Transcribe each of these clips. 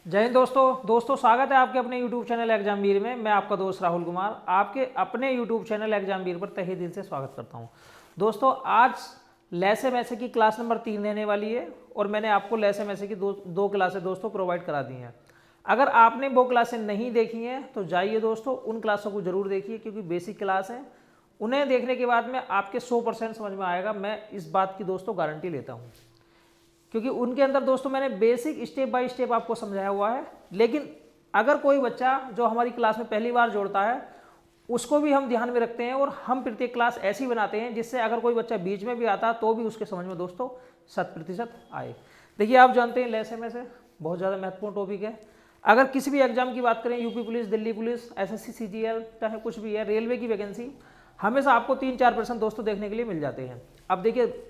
जय हिंद दोस्तों स्वागत है आपके अपने YouTube चैनल एग्जामवीर में। मैं आपका दोस्त राहुल कुमार आपके अपने YouTube चैनल एग्जामवीर पर तहे दिल से स्वागत करता हूं। दोस्तों आज लैसे मैसे की क्लास नंबर 3 रहने वाली है और मैंने आपको लैसे मैसे की दो क्लासें दोस्तों प्रोवाइड करा दी हैं। अगर आपने वो क्लासें नहीं देखी हैं तो जाइए दोस्तों उन क्लासों को ज़रूर देखिए, क्योंकि बेसिक क्लास हैं। उन्हें देखने के बाद में आपके 100% समझ में आएगा, मैं इस बात की दोस्तों गारंटी लेता हूँ, क्योंकि उनके अंदर दोस्तों मैंने बेसिक स्टेप बाय स्टेप आपको समझाया हुआ है। लेकिन अगर कोई बच्चा जो हमारी क्लास में पहली बार जोड़ता है उसको भी हम ध्यान में रखते हैं और हम प्रत्येक क्लास ऐसी बनाते हैं जिससे अगर कोई बच्चा बीच में भी आता तो भी उसके समझ में दोस्तों 100% आए। देखिए आप जानते हैं लैसे में से बहुत ज़्यादा महत्वपूर्ण टॉपिक है। अगर किसी भी एग्जाम की बात करें, UP police, Delhi police, SSC, CGL, चाहे कुछ भी है, रेलवे की वैकेंसी, हमेशा आपको 3-4% दोस्तों देखने के लिए मिल जाते हैं। अब देखिए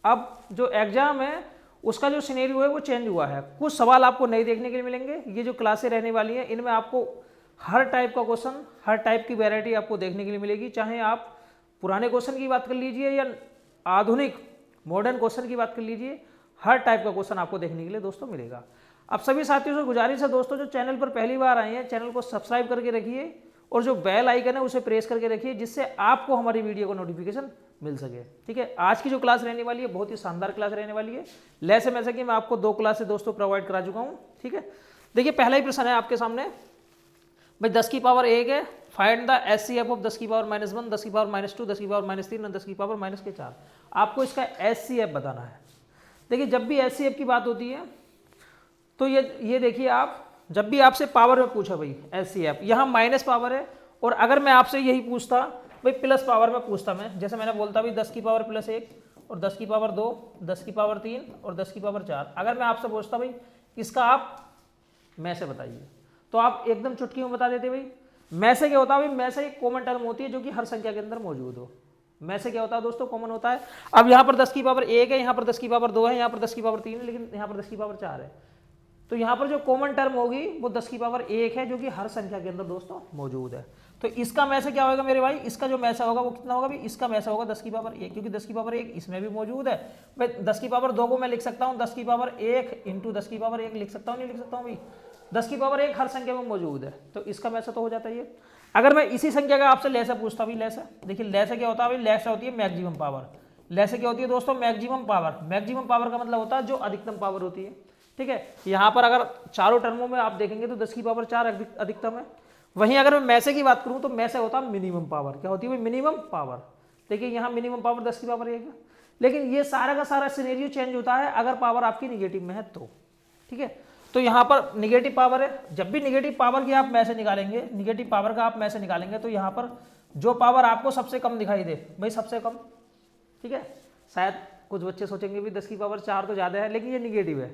अब जो एग्जाम है उसका जो सिनेरियो है वो चेंज हुआ है, कुछ सवाल आपको नहीं देखने के लिए मिलेंगे। ये जो क्लासें रहने वाली हैं इनमें आपको हर टाइप का क्वेश्चन, हर टाइप की वैरायटी आपको देखने के लिए मिलेगी। चाहे आप पुराने क्वेश्चन की बात कर लीजिए या आधुनिक मॉडर्न क्वेश्चन की बात कर लीजिए, हर टाइप का क्वेश्चन आपको देखने के लिए दोस्तों मिलेगा। अब सभी साथियों से गुजारिश है दोस्तों, जो चैनल पर पहली बार आए हैं चैनल को सब्सक्राइब करके रखिए और जो बेल आइकन है उसे प्रेस करके रखिए, जिससे आपको हमारी वीडियो का नोटिफिकेशन मिल सके। ठीक है, आज की जो क्लास रहने वाली है बहुत ही शानदार क्लास रहने वाली है। लैसे मैसे कि मैं आपको 2 क्लासें दोस्तों प्रोवाइड करा चुका हूँ। ठीक है, देखिए पहला ही प्रश्न है आपके सामने, भाई 10 की पावर 1 है, फाइंड द HCF ऑफ 10 की पावर -1, 10 की पावर -2, 10 की पावर -3 और 10 की पावर -4। आपको इसका HCF बताना है। देखिए जब भी HCF की बात होती है तो ये देखिए, आप जब भी आपसे पावर में पूछा भाई HCF, यहाँ माइनस पावर है, और अगर मैं आपसे यही पूछता भाई प्लस पावर में पूछता, मैं जैसे मैंने बोलता भाई 10 की पावर +1 और 10 की पावर 2, 10 की पावर 3 और 10 की पावर 4, अगर मैं आपसे पूछता भाई इसका आप में से बताइए, तो आप एकदम चुटकी में बता देते भाई। में से क्या होता है भाई, में से एक कॉमन टर्म होती है जो कि हर संख्या के अंदर मौजूद हो। में से क्या होता है दोस्तों, कॉमन होता है। अब यहाँ पर 10 की पावर 1 है, यहाँ पर 10 की पावर 2 है, यहाँ पर 10 की पावर 3 है, लेकिन यहाँ पर 10 की पावर 4 है। तो यहाँ पर जो कॉमन टर्म होगी वो 10 की पावर 1 है, जो कि हर संख्या के अंदर दोस्तों मौजूद है। तो इसका में से क्या होगा मेरे भाई, इसका जो में से होगा वो कितना होगा भाई, इसका में से होगा 10 की पावर 1, क्योंकि 10 की पावर 1 इसमें भी मौजूद है। भाई 10 की पावर 2 को मैं लिख सकता हूँ 10 की पावर 1 इंटू 10 की पावर 1 लिख सकता हूँ, नहीं लिख सकता हूँ भाई, 10 की पावर 1 हर संख्या में मौजूद है, तो इसका में से तो हो जाता है ये। अगर मैं इसी संख्या का आपसे लैसे पूछता भाई, लैसे देखिए लैसे क्या होता है भाई, लैसे होती है मैक्सिमम पावर। लैसे क्या होती है दोस्तों, मैक्सिमम पावर। मैक्सिमम पावर का मतलब होता है जो अधिकतम पावर होती है। ठीक है, यहाँ पर अगर चारों टर्मों में आप देखेंगे तो 10 की पावर 4 अधिकतम है। वहीं अगर मैं मैसे की बात करूं तो मैसे होता है मिनिमम पावर। क्या होती है भाई, मिनिमम पावर। देखिए यहाँ मिनिमम पावर 10 की पावर 1 है, लेकिन ये सारा का सारा सिनेरियो चेंज होता है अगर पावर आपकी निगेटिव में है तो। ठीक है, तो यहाँ पर निगेटिव पावर है, जब भी निगेटिव पावर की आप में से निकालेंगे, निगेटिव पावर का आप में से निकालेंगे, तो यहाँ पर जो पावर आपको सबसे कम दिखाई दे भाई, सबसे कम। ठीक है, शायद कुछ बच्चे सोचेंगे भी 10 की पावर 4 तो ज़्यादा है, लेकिन ये निगेटिव है।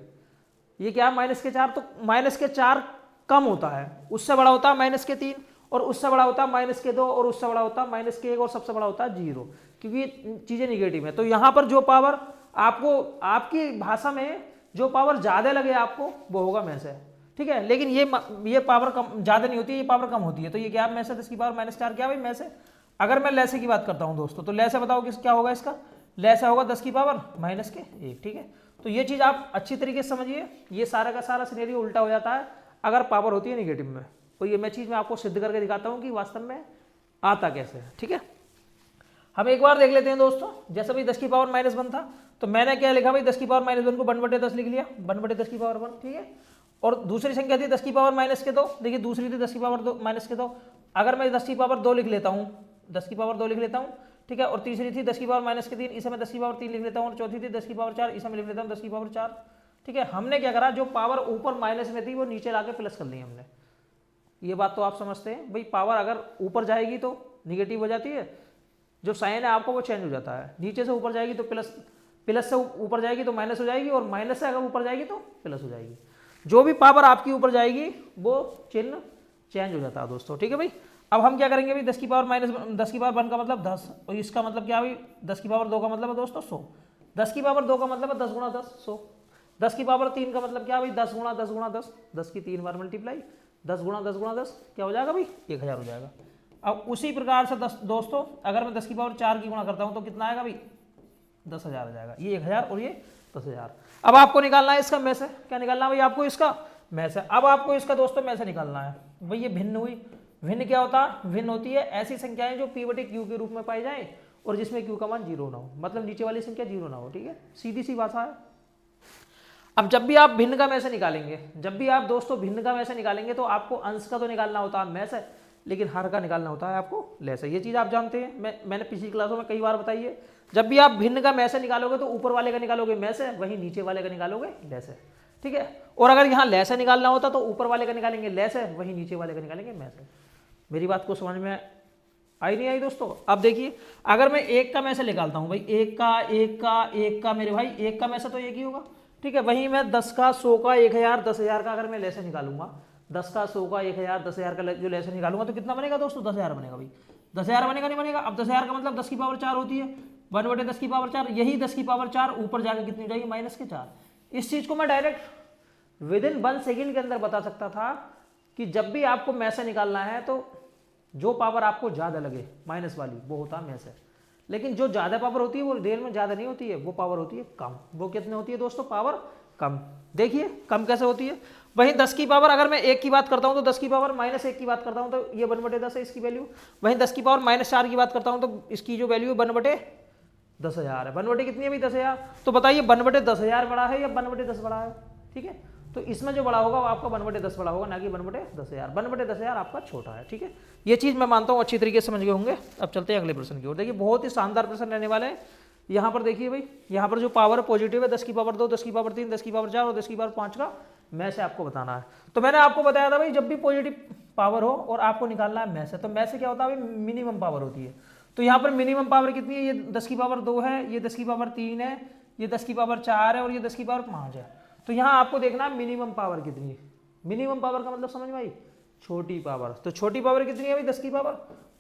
ये क्या, -4, तो -4 कम होता है, उससे बड़ा होता है -3 और उससे बड़ा होता है -2 और उससे बड़ा होता है -1 और सबसे बड़ा होता है 0, क्योंकि ये चीज़ें निगेटिव है। तो यहाँ पर जो पावर आपको आपकी भाषा में जो पावर ज़्यादा लगे आपको वो होगा में से। ठीक है, लेकिन ये पावर कम ज़्यादा नहीं होती है, ये पावर कम होती है। तो ये क्या, में से 10 की पावर -4 क्या भाई में से। अगर मैं लैसे की बात करता हूँ दोस्तों, तो लैसे बताओ कि क्या होगा इसका, लैसे होगा 10 की पावर -1। ठीक है, तो ये चीज़ आप अच्छी तरीके से समझिए, ये सारा का सारा सिनेरियो उल्टा हो जाता है अगर पावर होती है निगेटिव में। तो ये मैं चीज़ मैं आपको सिद्ध करके दिखाता हूँ कि वास्तव में आता कैसे है। ठीक है, हम एक बार देख लेते हैं दोस्तों। जैसे भाई 10 की पावर -1 था, तो मैंने क्या लिखा भाई, 10 की पावर -1 को 1/10 लिख लिया, 1/10 की पावर 1। ठीक है, और दूसरी संख्या थी 10 की पावर -2, देखिए दूसरी थी 10 की पावर -2। अगर मैं 10 की पावर 2 लिख लेता हूँ, 10 की पावर 2 लिख लेता हूँ। ठीक है, और तीसरी थी 10 की पावर -3, इसे मैं 10 की पावर 3 लिख लेता हूँ, और चौथी थी 10 की पावर 4, इसे मैं लिख लेता हूँ 10 की पावर 4। ठीक है, हमने क्या करा, जो पावर ऊपर माइनस में थी वो नीचे लाके प्लस कर ली हमने। ये बात तो आप समझते हैं भाई, पावर अगर ऊपर जाएगी तो निगेटिव हो जाती है, जो साइन है आपको वो चेंज हो जाता है। नीचे से ऊपर जाएगी तो प्लस, प्लस से ऊपर जाएगी तो माइनस हो जाएगी, और माइनस से अगर ऊपर जाएगी तो प्लस हो जाएगी। जो भी पावर आपकी ऊपर जाएगी वो चिन्ह चेंज हो जाता है दोस्तों। ठीक है भाई, अब हम क्या करेंगे भाई, 10 की पावर 1 का मतलब 10, और इसका मतलब क्या भाई, 10 की पावर 2 का मतलब है दोस्तों 100। 10 की पावर 2 का मतलब है 10 गुणा 10, 100। 10 की पावर 3 का मतलब क्या भाई, 10 गुणा 10 गुणा 10, 10 की 3 बार मल्टीप्लाई, 10 गुणा 10 गुणा 10 क्या हो जाएगा भाई, 1000 हो जाएगा। अब उसी प्रकार से दोस्तों अगर मैं 10 की पावर 4 की गुणा करता हूँ तो कितना आएगा भाई, 10,000 आ जाएगा। ये 1000 और ये 10,000। अब आपको निकालना है इसका में से, क्या निकालना है भाई आपको, इसका मैस है। अब आपको इसका दोस्तों मैस निकालना है। भाई ये भिन्न हुई, भिन्न क्या होता है? भिन्न होती है ऐसी संख्याएं जो p/q के रूप में पाई जाए और जिसमें q का मान 0 ना हो, मतलब नीचे वाली संख्या 0 ना हो। ठीक है, सीधी सी भाषा है। अब जब भी आप भिन्न का मैसे निकालेंगे, जब भी आप दोस्तों भिन्न का मैसे निकालेंगे तो आपको अंश का तो निकालना होता है मैस है, लेकिन हर का निकालना होता है आपको लेस है। ये चीज़ आप जानते हैं, मैंने पिछली क्लासों में कई बार बताई है। जब भी आप भिन्न का मैसे निकालोगे तो ऊपर वाले का निकालोगे मैस है, वहीं नीचे वाले का निकालोगे लेस है। ठीक है, और अगर यहाँ लेस है निकालना होता तो ऊपर वाले का निकालेंगे लेस है, वहीं नीचे वाले का निकालेंगे मैस है। मेरी बात को समझ में आई नहीं आई दोस्तों? अब देखिए, अगर मैं एक का मैसे निकालता हूँ, भाई एक का मेरे भाई एक का मैसे तो एक ही होगा। ठीक है, वहीं मैं 10 का 100 का 1000 10,000 का अगर मैं लेसे निकालूंगा, 10 का 100 का 1000 10,000 का जो लेसे निकालूंगा तो कितना बनेगा दोस्तों? 10,000 बनेगा। भाई 10,000 बनेगा नहीं बनेगा? अब 10,000 का मतलब 10 की पावर 4 होती है, 1/10 की पावर 4। यही 10 की पावर 4 ऊपर जाकर कितनी हो जाएगी? -4। इस चीज को मैं डायरेक्ट विद इन 1 सेकेंड के अंदर बता सकता था कि जब भी आपको मैसे निकालना है तो जो पावर आपको ज्यादा लगे माइनस वाली वो होता है मैसे। लेकिन जो ज्यादा पावर होती है वो रियल में ज्यादा नहीं होती है, वो पावर होती है कम। वो कितनी होती है दोस्तों? पावर कम। देखिए कम कैसे होती है। वहीं 10 की पावर अगर मैं 1 की बात करता हूं तो 10 की पावर -1 की बात करता हूं तो ये 1/10 है इसकी वैल्यू। वहीं 10 की पावर -4 की बात करता हूं तो इसकी जो वैल्यू है 1/10,000 है। 1/, कितनी है भाई? 10,000। तो बताइए 1/10,000 बड़ा है या 1/10 बड़ा है? ठीक है, तो इसमें जो बड़ा होगा वो आपका 1/10 बड़ा होगा, ना कि 1/10,000। 1/10,000 आपका छोटा है। ठीक है, ये चीज मैं मानता हूं अच्छी तरीके से समझ गए होंगे। अब चलते हैं अगले प्रश्न की ओर। देखिए बहुत ही शानदार प्रश्न रहने वाले हैं। यहाँ पर देखिए भाई, यहाँ पर जो पावर पॉजिटिव है 10 की पावर 2, 10 की पावर 3, 10 की पावर 4 और 10 की पावर 5 का मैसे आपको बताना है। तो मैंने आपको बताया था भाई जब भी पॉजिटिव पावर हो और आपको निकालना है मैसे, तो मैसे क्या होता है भाई? मिनिमम पावर होती है। तो यहाँ पर मिनिमम पावर कितनी है? ये 10 की पावर 2 है, ये 10 की पावर 3 है, ये 10 की पावर 4 है और ये 10 की पावर 5 है। तो यहाँ आपको देखना है मिनिमम पावर कितनी है। मिनिमम पावर का मतलब समझ में आई? छोटी पावर। तो छोटी पावर कितनी है भाई? 10 की पावर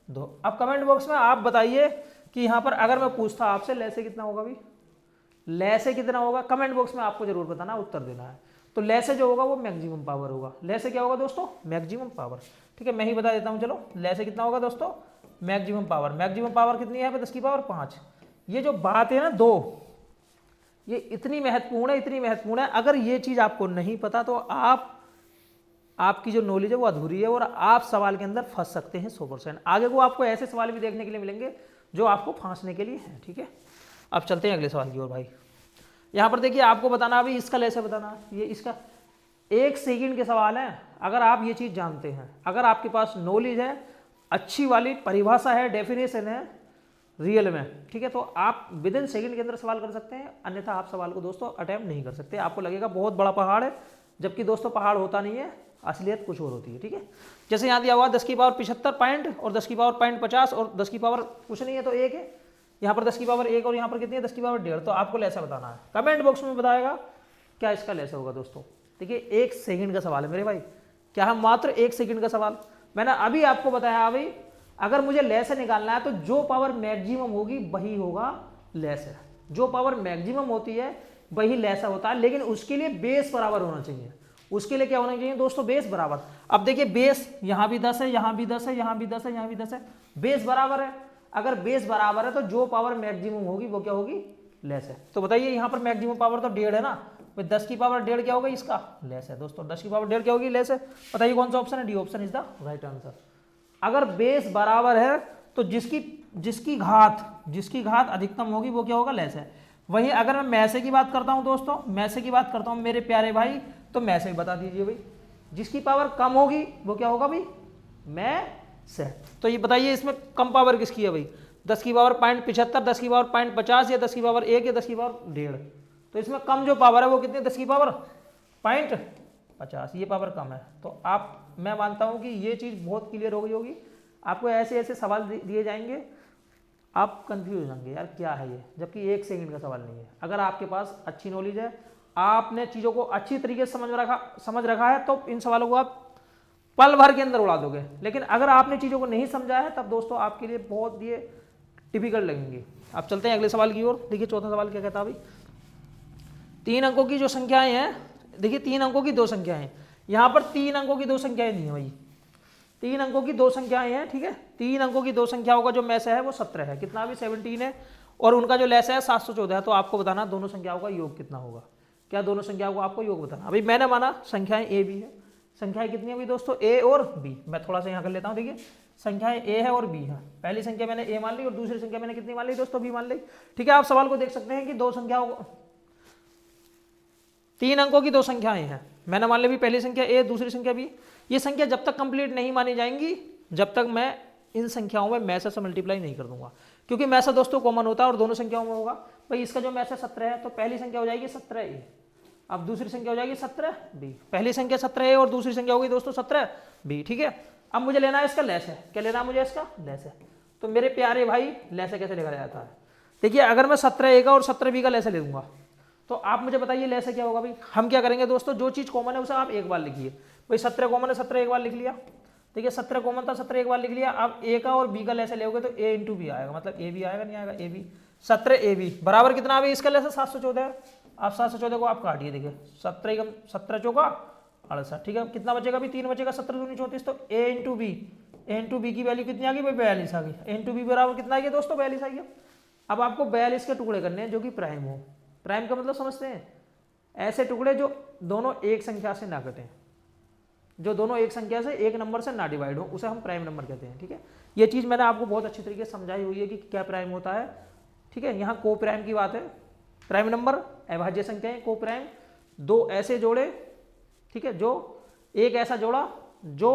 2। अब कमेंट बॉक्स में आप बताइए कि यहाँ पर अगर मैं पूछता आपसे लेसे कितना होगा भाई? लेसे कितना होगा? कमेंट बॉक्स में आपको जरूर बताना, उत्तर देना है। तो लेसे जो होगा वो मैक्सिमम पावर होगा। लेसे क्या होगा दोस्तों? Maximum power. ठीक है, मैं ही बता देता हूँ। चलो, लेसे कितना होगा दोस्तों? Maximum power. मैक्सिमम पावर कितनी है? 10 की पावर 5। ये जो बात है ना 2, ये इतनी महत्वपूर्ण है, इतनी महत्वपूर्ण है। अगर ये चीज आपको नहीं पता तो आपकी जो नॉलेज है वो अधूरी है और आप सवाल के अंदर फंस सकते हैं 100%। आगे को आपको ऐसे सवाल भी देखने के लिए मिलेंगे जो आपको फांसने के लिए हैं। ठीक है, अब चलते हैं अगले सवाल की ओर। भाई यहाँ पर देखिए, आपको बताना अभी इसका लेसे बताना है। ये इसका 1 सेकंड के सवाल है। अगर आप ये चीज जानते हैं, अगर आपके पास नॉलेज है, अच्छी वाली परिभाषा है, डेफिनेशन है रियल में, ठीक है, तो आप विद इन सेकंड के अंदर सवाल कर सकते हैं। अन्यथा आप सवाल को दोस्तों अटेम्प्ट नहीं कर सकते। आपको लगेगा बहुत बड़ा पहाड़ है, जबकि दोस्तों पहाड़ होता नहीं है, असलियत कुछ और होती है। ठीक है, जैसे यहाँ दिया हुआ 10 की पावर 75 पॉइंट और 10 की पावर 50 और 10 की पावर कुछ नहीं है तो 1 है। यहाँ पर 10 की पावर 1 और यहाँ पर कितनी है? 10 की पावर 1.5। तो आपको लेसा बताना है। कमेंट बॉक्स में बताएगा क्या इसका लेसा होगा दोस्तों। देखिए 1 सेकंड का सवाल है मेरे भाई, क्या है? मात्र 1 सेकंड का सवाल। मैंने अभी आपको बताया भाई, अगर मुझे लेस निकालना है तो जो पावर मैक्सिमम होगी वही होगा लेस है। जो पावर मैक्सिमम होती है वही लेसा होता है, लेकिन उसके लिए बेस बराबर होना चाहिए। उसके लिए क्या होना चाहिए दोस्तों? बेस बराबर। अब देखिए बेस यहाँ भी 10 है, यहाँ भी 10 है, यहाँ भी 10 है, यहाँ भी 10 है, बेस बराबर है। अगर बेस बराबर है तो जो पावर मैक्सिमम होगी वो क्या होगी? लेस है। तो बताइए यहाँ पर मैक्सिमम पावर तो 1.5 है ना, तो 10 की पावर 1.5 क्या होगा? इसका लेस है दोस्तों। 10 की पावर 1.5 क्या होगी? लेस है। बताइए कौन सा ऑप्शन है? D option is the right answer. अगर बेस बराबर है तो जिसकी घात अधिकतम होगी वो क्या होगा? लेस है। वहीं अगर मैं मैसे की बात करता हूं दोस्तों, मैसे की बात करता हूं मेरे प्यारे भाई, तो मैसे बता दीजिए भाई, जिसकी पावर कम होगी वो क्या होगा भाई? मैसे। तो ये बताइए इसमें कम पावर किसकी है भाई? 10 की पावर 0.75, 10 की पावर 0.50 या 10 की पावर 1 या 10 की पावर 1.5। तो इसमें कम जो पावर है वो कितनी? 10 की पावर 0.50, ये पावर कम है। तो मैं मानता हूं कि ये चीज बहुत क्लियर हो गई होगी। आपको ऐसे ऐसे सवाल दिए जाएंगे, आप कंफ्यूज हो जाएंगे यार क्या है ये, जबकि 1 सेकंड का सवाल नहीं है। अगर आपके पास अच्छी नॉलेज है, आपने चीजों को अच्छी तरीके से समझ रखा है, तो इन सवालों को आप पल भर के अंदर उड़ा दोगे। लेकिन अगर आपने चीजों को नहीं समझा है तब दोस्तों आपके लिए बहुत ये टिपिकल लगेंगे। अब चलते हैं अगले सवाल की ओर। देखिए चौथा सवाल क्या कहता है भाई? 3 अंकों की जो संख्याएं हैं, देखिए 3 अंकों की 2 संख्याएं हैं। यहाँ पर 3 अंकों की 2 संख्याएं नहीं है भाई, 3 अंकों की 2 संख्याएं हैं। ठीक है, 3 अंकों की 2 संख्याओं का जो मैसे है वो 17 है। कितना भी 17 है, और उनका जो लेस है 714 है। तो आपको बताना दोनों संख्याओं का योग कितना होगा। क्या दोनों संख्याओं को आपको योग बताना। अभी मैंने माना संख्याएं ए बी है, संख्याएं कितनी है अभी दोस्तों, ए और बी। मैं थोड़ा सा यहाँ कर लेता हूँ, देखिए संख्याएं ए है और बी है। पहली संख्या मैंने ए मान ली और दूसरी संख्या मैंने कितनी मान ली दोस्तों, बी मान ली। ठीक है, आप सवाल को देख सकते हैं कि दो संख्याओं को, 3 अंकों की दो संख्याएं हैं। मैंने मान ली भी पहली संख्या ए, दूसरी संख्या बी। ये संख्या जब तक कंप्लीट नहीं मानी जाएंगी जब तक मैं इन संख्याओं में मैसे से मल्टीप्लाई नहीं कर दूंगा, क्योंकि मैसा दोस्तों कॉमन होता है और दोनों संख्याओं में होगा। भाई इसका जो मैसा 17 है तो पहली संख्या हो जाएगी 17 ए, अब दूसरी संख्या हो जाएगी 17 बी। पहली संख्या 17 ए और दूसरी संख्या होगी दोस्तों 17 बी। ठीक है, अब मुझे लेना है इसका लैस है। क्या लेना है मुझे, इसका लैस है। तो मेरे प्यारे भाई लैस कैसे लिखा जाता है, देखिए अगर मैं 17 ए का और 17 बी का लैस ले दूंगा तो आप मुझे बताइए लैस क्या होगा। भाई हम क्या करेंगे दोस्तों, जो चीज कॉमन है उसे आप एक बार लिखिए। भाई 17 कॉमन है, 17 एक बार लिख लिया। देखिए 17 कॉमन था, 17 एक बार लिख लिया। अब ए का और बी का लैस लेोगे तो ए इंटू बी आएगा, मतलब ए बी आएगा, नहीं आएगा, ए बी 17 ए बी बराबर कितना। अभी इसका लैस 714। आप 714 को आप काटिए, देखिए 17 चौका 68। ठीक है, कितना बचेगा, अभी 3 बचेगा, 17 दूनी 34। तो ए इंटू बी की वैल्यू कितनी आ गई भाई, 42 आ गई। ए इंटू बी बराबर कितना आ गया दोस्तों, 42 आ गया। अब आपको 42 के टुकड़े करने हैं जो कि प्राइम हो। प्राइम का मतलब समझते हैं, ऐसे टुकड़े जो दोनों एक संख्या से ना कटें, जो दोनों एक संख्या से एक नंबर से ना डिवाइड हो, उसे हम प्राइम नंबर कहते हैं। ठीक है, ये चीज मैंने आपको बहुत अच्छी तरीके से समझाई हुई है कि क्या प्राइम होता है। ठीक है, यहाँ को प्राइम की बात है। प्राइम नंबर अभाज्य संख्याएं, को प्राइम दो ऐसे जोड़े, ठीक है, जो एक ऐसा जोड़ा जो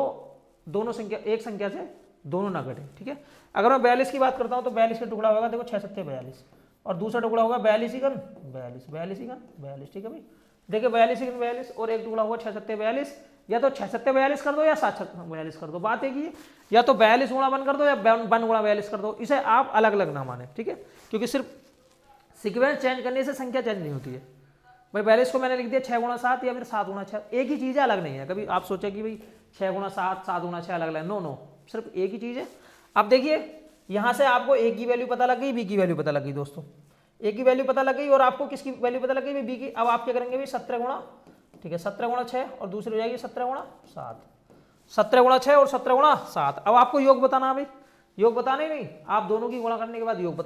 दोनों संख्या एक संख्या से दोनों ना घटे। ठीक है, अगर मैं 42 की बात करता हूं तो 42 का टुकड़ा होगा, देखो 6 7 42 और दूसरा टुकड़ा होगा 42 इकन 42 42 इकन 42। ठीक है भाई, देखिए 42 इकन 42 और एक टुकड़ा होगा 6 7 42। या तो 6 7 42 कर दो या 7 7 42 कर दो, बात एक ही है। या तो 42 गुणा 1 कर दो या 1 गुणा 42 कर दो, इसे आप अलग अलग ना माने। ठीक है, क्योंकि सिर्फ सीक्वेंस चेंज करने से संख्या चेंज नहीं होती है। भाई 42 को मैंने लिख दिया 6 गुणा 7 या फिर 7 गुणा 6, एक ही चीज़ है, अलग नहीं है। कभी आप सोचे कि भाई 6 गुणा 7 7 गुणा 6 अलग अलग, नो नो, सिर्फ एक ही चीज़ है। अब देखिए यहाँ से आपको ए की वैल्यू पता लग गई, बी की वैल्यू पता लग गई दोस्तों। ए की वैल्यू पता लग गई और आपको किसकी वैल्यू पता लग गई, बी की। अब आप क्या करेंगे भाई 17 गुणा, ठीक है 17 गुणा 6 और दूसरी हो जाएगी 17 गुणा 7, 17 गुणा 6 और 17 गुणा 7। अब आपको योग बताना है भाई, योग बताना ही नहीं, आप दोनों की गुणा करने के बाद योग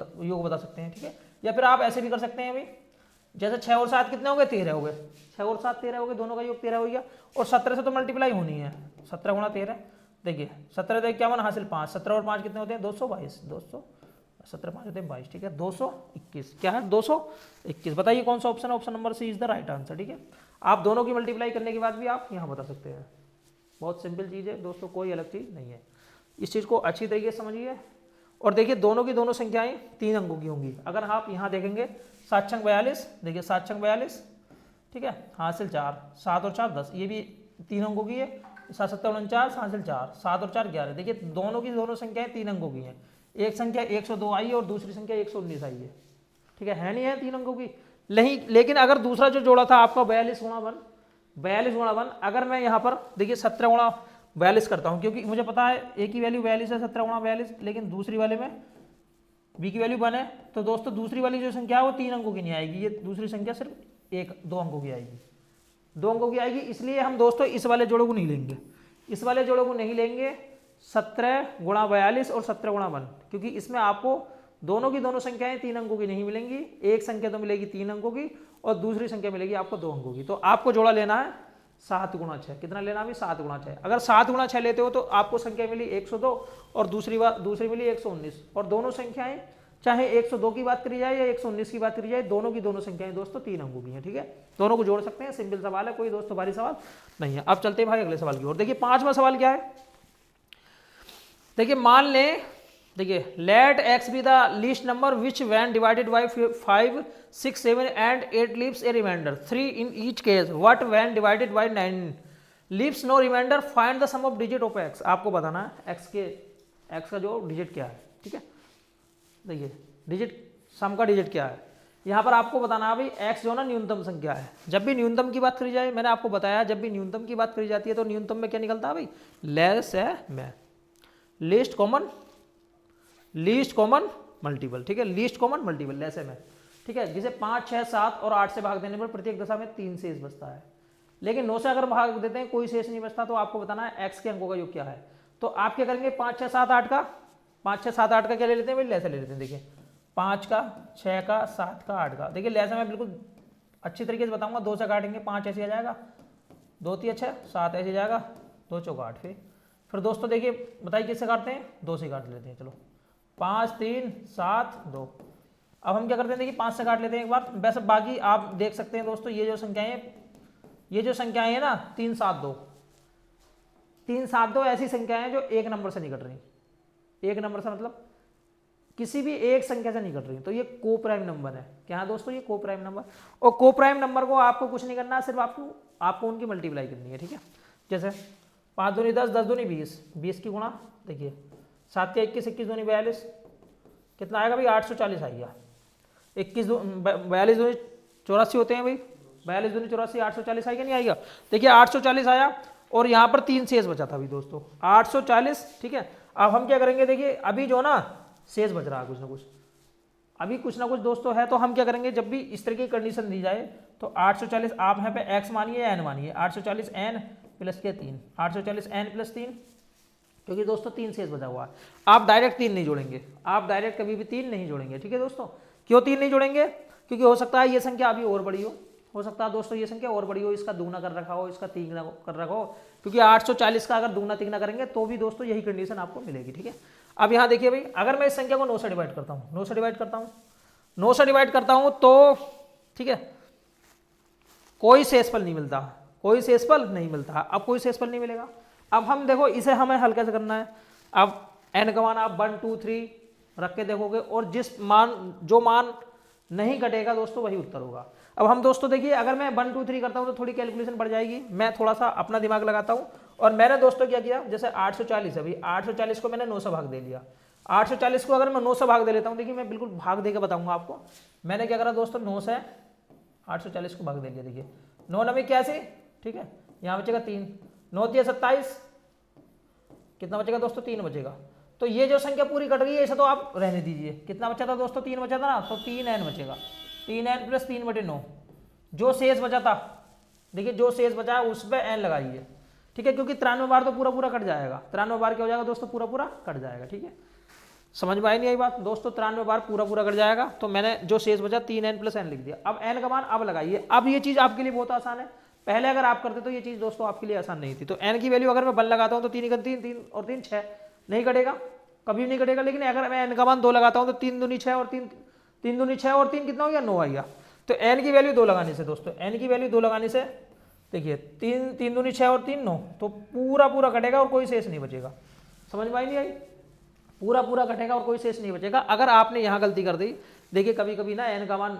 बता सकते हैं। ठीक है, या फिर आप ऐसे भी कर सकते हैं भाई, जैसे 6 और 7 कितने हो गए, 13 हो गए। 6 और 7 13 हो गए, दोनों का योग 13 हो गया और 17 से तो मल्टीप्लाई होनी है। 17 गुणा 13, देखिए 17 तो 51 हासिल 5, 17 और 5 कितने होते हैं 222, 200 17 5 होते हैं 22। ठीक है, 221 क्या है 221। बताइए कौन सा ऑप्शन है, option number C is the right answer. ठीक है, आप दोनों की मल्टीप्लाई करने के बाद भी आप यहाँ बता सकते हैं। बहुत सिंपल चीज़ है दोस्तों, कोई अलग चीज़ नहीं है। इस चीज़ को अच्छी तरीके से समझिए और देखिए दोनों की दोनों संख्याएं 3 अंकों की होंगी। अगर आप यहाँ देखेंगे 7 छंग 42, देखिए 7 छंग 42, ठीक है, हासिल 4, 7 और 4 10, ये भी 3 अंकों की है। 7 7 49 हासिल 4, 7 और 4 11। देखिए दोनों की दोनों संख्याएं 3 अंकों की हैं। एक संख्या 102 आई है और दूसरी संख्या 119 आई है। ठीक है नहीं है 3 अंकों की नहीं। लेकिन अगर दूसरा जो जोड़ा था आपका 42 गुणा 1, 42 गुणा 1, अगर मैं यहाँ पर देखिए 17 गुणा 42 करता हूँ, क्योंकि मुझे पता है ए की वैल्यू 42 है, 17 गुणा 42, लेकिन दूसरी वाले में बी की वैल्यू 1 है, तो दोस्तों दूसरी वाली जो संख्या है वो 3 अंकों की नहीं आएगी, ये दूसरी संख्या सिर्फ 2 अंकों की आएगी, 2 अंकों की आएगी। इसलिए हम दोस्तों इस वाले जोड़ों को नहीं लेंगे, इस वाले जोड़ों को नहीं लेंगे 17 गुणा 42 और 17 गुणा 1, क्योंकि इसमें आपको दोनों की दोनों संख्याएं 3 अंकों की नहीं मिलेंगी। एक संख्या तो मिलेगी 3 अंकों की और दूसरी संख्या मिलेगी आपको 2 अंकों की। तो आपको जोड़ा लेना है 7 गुणा 6। कितना लेना है 7 गुणा 6। अगर 7 गुणा 6 लेते हो तो आपको संख्या मिली 102 और दूसरी मिली 119, और दोनों संख्याएं चाहे 102 की बात करी जाए या 119 की बात करी जाए, दोनों की दोनों संख्याएं दोस्तों 3 अंकों की हैं। ठीक है, दोनों को जोड़ सकते हैं, सिंपल सवाल है, कोई दोस्तों भारी सवाल नहीं है। अब चलते हैं भाई अगले सवाल की ओर। देखिए 5वां सवाल क्या है, देखिए मान लें, देखिए let x be the least number which when divided by 5 6 7 and 8 leaves a remainder 3 in each case, what when divided by 9 leaves no remainder, find the sum of digit of x। आपको बताना है x का जो digit क्या है। ठीक है, देखिए डिजिट सम का डिजिट क्या है, यहाँ पर आपको बताना है भाई x जो ना न्यूनतम संख्या है। जब भी न्यूनतम की बात करी जाए, मैंने आपको बताया जब भी न्यूनतम की बात करी जाती है तो न्यूनतम में क्या निकलता है भाई, लेस है में लीस्ट कॉमन मल्टीपल। ठीक है, लीस्ट कॉमन मल्टीपल लेस है में। ठीक है, जिसे 5 6 7 और 8 से भाग देने पर प्रत्येक दशा में 3 शेष बचता है, लेकिन 9 से अगर भाग देते हैं कोई शेष नहीं बचता, तो आपको बताना है x के अंकों का योग क्या है। तो आप क्या करेंगे 5 6 7 8 का 5 6 7 8 का क्या ले लेते हैं भाई, लेसा ले लेते हैं। देखिए 5 का 6 का 7 का 8 का, देखिए लेसा में बिल्कुल अच्छी तरीके से बताऊंगा। 2 से काटेंगे 5 ऐसे आ जाएगा, 2 3 6 7 ऐसे जाएगा, 2 चौका 8। फिर दोस्तों देखिए बताइए किससे काटते हैं, 2 से काट लेते हैं। चलो 5 3 7 2। अब हम क्या करते हैं, देखिए 5 से काट लेते हैं एक बार। वैसे बाकी आप देख सकते हैं दोस्तों, ये जो संख्याएं हैं ना 3 7 2, 3 7 2 ऐसी संख्याएं हैं जो एक नंबर से नहीं कट रही। एक नंबर से मतलब किसी भी एक संख्या से नहीं कट रही, तो ये को प्राइम नंबर है। क्या है दोस्तों, ये को प्राइम नंबर। और को प्राइम नंबर को आपको कुछ नहीं करना है, सिर्फ आपको उनकी मल्टीप्लाई करनी है, ठीक है। जैसे 5 दूनी 10, 10 दूनी 20, 20 की गुणा देखिए 7 के 21, 21 दूनी 42, कितना आएगा भाई 840 आएगा। 42 दूनी 84 होते हैं भाई, 42 दूनी 84, 840 आएगा नहीं आएगा। देखिए 840 आया और यहाँ पर 3 शेष बचा था अभी दोस्तों 840, ठीक है। अब हम क्या करेंगे, देखिए अभी जो ना शेष बच रहा है कुछ ना कुछ दोस्तों है, तो हम क्या करेंगे, जब भी इस तरह की कंडीशन दी जाए तो 840 आप यहाँ पे x मानिए या n मानिए, 840 n प्लस के 3, 840 n प्लस 3, क्योंकि दोस्तों 3 शेष बचा हुआ है। आप डायरेक्ट 3 नहीं जोड़ेंगे, आप डायरेक्ट कभी भी 3 नहीं जोड़ेंगे, ठीक है दोस्तों। क्यों 3 नहीं जोड़ेंगे, क्योंकि हो सकता है ये संख्या अभी और बड़ी हो सकता है दोस्तों ये संख्या और बड़ी हो, इसका दुगना कर रखा हो, इसका तीगना कर रखा हो, क्योंकि 840 का अगर दुगना तिगना करेंगे तो भी दोस्तों यही कंडीशन आपको मिलेगी, ठीक है। अब यहाँ देखिए भाई, अगर मैं इस संख्या को 9 से डिवाइड करता हूँ, 9 से डिवाइड करता हूँ तो ठीक है कोई शेषफल नहीं मिलता, अब कोई शेषफल नहीं मिलेगा। अब हम देखो इसे हमें हल कैसे करना है। अब n का मान आप 1 2 3 रख के देखोगे और जो मान नहीं घटेगा दोस्तों वही उत्तर होगा। अब हम दोस्तों देखिए, अगर मैं 1 2 3 करता हूं तो थोड़ी कैलकुलेशन बढ़ जाएगी, मैं थोड़ा सा अपना दिमाग लगाता हूं। और मैंने दोस्तों क्या किया, जैसे 840 है भाई, 840 को मैंने 9 से भाग दे लिया। 840 को अगर मैं 9 से भाग दे लेता हूं, देखिए मैं बिल्कुल भाग दे के बताऊंगा आपको। मैंने क्या करा दोस्तों, 9 से 840 को भाग दे लिया। देखिए 9 9 81, ठीक है, यहाँ बचेगा 3, 9 3 27, कितना बचेगा दोस्तों 3 बचेगा। तो ये जो संख्या पूरी कट गई है इसे तो आप रहने दीजिए। कितना बचा था दोस्तों, 3 बचा था ना, तो 3n बचेगा, 3n प्लस 3/9। जो शेष बचा था, देखिए जो शेष बचा है उस पर n लगाइए, ठीक है, क्योंकि 93 बार तो पूरा कट जाएगा। 93 बार क्या हो जाएगा दोस्तों, पूरा कट जाएगा, ठीक है। समझ में आई नहीं आई बात दोस्तों, 93 बार पूरा कट जाएगा। तो मैंने जो शेष बचा 3n प्लस n लिख दिया। अब n का मान अब लगाइए। अब ये चीज आपके लिए बहुत आसान है, पहले अगर आप करते तो ये चीज दोस्तों आपके लिए आसान नहीं थी। तो n की वैल्यू अगर मैं 1 लगाता हूं तो 3 3 और 3 6, नहीं कटेगा, कभी नहीं कटेगा। लेकिन अगर मैं n का मान 2 लगाता हूं तो 3 दूनी 6 और 3 दूनी 6 और 3 कितना हो गया, 9 आ गया। तो n की वैल्यू 2 लगाने से दोस्तों, n की वैल्यू 2 लगाने से देखिए 3 दूनी 6 और 3 9, तो पूरा कटेगा और कोई शेष नहीं बचेगा। समझ में आई नहीं आई, पूरा कटेगा और कोई शेष नहीं बचेगा। अगर आपने यहाँ गलती कर दी, देखिए कभी कभी ना n का मान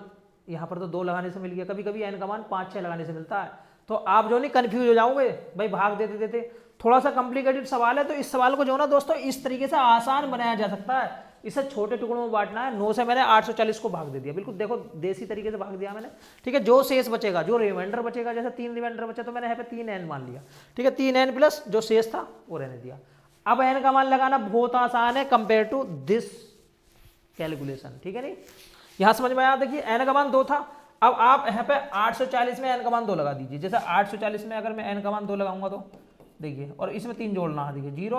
यहाँ पर तो 2 लगाने से मिल गया, कभी कभी n का मान 5 6 लगाने से मिलता है, तो आप जो नहीं कंफ्यूज हो जाओगे भाई, भाग देते थोड़ा सा कॉम्प्लिकेटेड सवाल है। तो इस सवाल को जो ना दोस्तों इस तरीके से आसान बनाया जा सकता है, इसे छोटे टुकड़ों में बांटना है। 9 से मैंने 840 को भाग दे दिया, बिल्कुल देखो देसी तरीके से भाग दिया मैंने, ठीक है। जो शेष बचेगा, जो रिमाइंडर बचेगा, जैसे 3 रिमाइंडर बचा तो मैंने यहाँ पे 3n मान लिया, ठीक है, 3n प्लस जो शेष था वो रहने दिया। अब n का मान लगाना बहुत आसान है कंपेयर टू दिस कैलकुलेशन, ठीक है नहीं, यहां समझ में आया। देखिए n का मान 2 था, अब आप यहाँ पे 840 में n का मान 2 लगा दीजिए। जैसे 840 में अगर मैं n का मान 2 लगाऊंगा तो देखिए, और इसमें 3 जोड़ना है, देखिए 0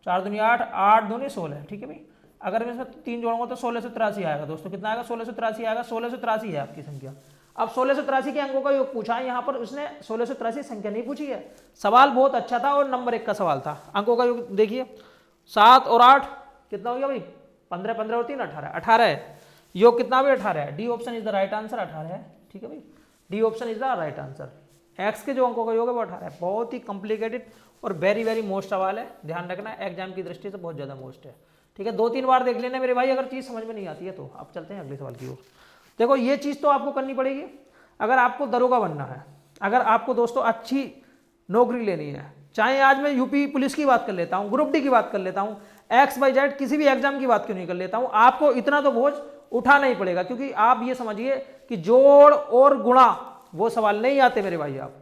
4 दूनी 8 8 दूनी 16, ठीक है भाई। अगर मैं इसमें 3 जोड़ूंगा तो 1683 आएगा दोस्तों। कितना आएगा, 1683 आएगा। 1683 है आपकी संख्या। अब 1683 के अंकों का योग पूछा है, यहाँ पर उसने 1683 संख्या नहीं पूछी है। सवाल बहुत अच्छा था और नंबर 1 का सवाल था। अंकों का योग देखिए 7 और 8 कितना हो गया भाई, 15 15 और 3 18, 18 है। योग कितना भी 18 है। D option is the right answer, 18 है, ठीक है भाई, D option is the right answer. X के जो अंकों का योग है वो 18 है। बहुत ही कॉम्प्लिकेटेड और वेरी मोस्ट सवाल है, ध्यान रखना एग्जाम की दृष्टि से बहुत ज़्यादा मोस्ट है, ठीक है। 2-3 बार देख लेना मेरे भाई, अगर चीज़ समझ में नहीं आती है तो। अब चलते हैं अगले सवाल की ओर। देखो ये चीज़ तो आपको करनी पड़ेगी अगर आपको दरोगा बनना है, अगर आपको दोस्तों अच्छी नौकरी लेनी है। चाहे आज मैं यूपी पुलिस की बात कर लेता हूँ, ग्रुप डी की बात कर लेता हूँ, XYZ किसी भी एग्जाम की बात क्यों नहीं कर लेता हूँ, आपको इतना तो बोझ उठाना ही पड़ेगा। क्योंकि आप ये समझिए कि जोड़ और गुणा वो सवाल नहीं आते मेरे भाई। आप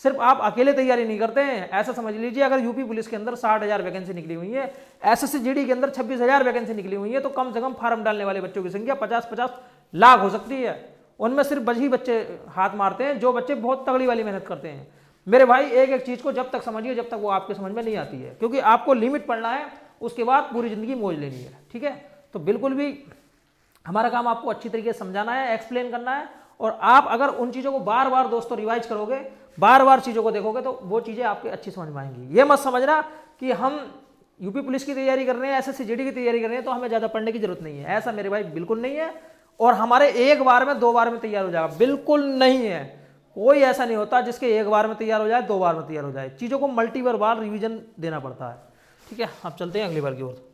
सिर्फ आप अकेले तैयारी नहीं करते हैं, ऐसा समझ लीजिए अगर यूपी पुलिस के अंदर 60,000 वैकेंसी निकली हुई है, SSC-GD के अंदर 26,000 वैकेंसी निकली हुई है, तो कम से कम फार्म डालने वाले बच्चों की संख्या 50-50 लाख हो सकती है। उनमें सिर्फ वही बच्चे हाथ मारते हैं जो बच्चे बहुत तगड़ी वाली मेहनत करते हैं। मेरे भाई एक एक चीज को जब तक समझिए जब तक वो आपके समझ में नहीं आती है, क्योंकि आपको लिमिट पढ़ना है, उसके बाद पूरी जिंदगी मौज लेनी है, ठीक है। तो बिल्कुल भी हमारा काम आपको अच्छी तरीके से समझाना है, एक्सप्लेन करना है और आप अगर उन चीज़ों को बार बार दोस्तों रिवाइज करोगे, बार बार चीज़ों को देखोगे, तो वो चीज़ें आपकी अच्छी समझ में आएंगी। ये मत समझना कि हम यूपी पुलिस की तैयारी कर रहे हैं, एसएससी जीडी की तैयारी कर रहे हैं तो हमें ज़्यादा पढ़ने की जरूरत नहीं है। ऐसा मेरे भाई बिल्कुल नहीं है। और हमारे एक बार में 2 बार में तैयार हो जाएगा, बिल्कुल नहीं है। कोई ऐसा नहीं होता जिसके एक बार में तैयार हो जाए, 2 बार में तैयार हो जाए। चीज़ों को मल्टीपल बार रिवीजन देना पड़ता है। ठीक है, अब चलते हैं अगली बार की ओर।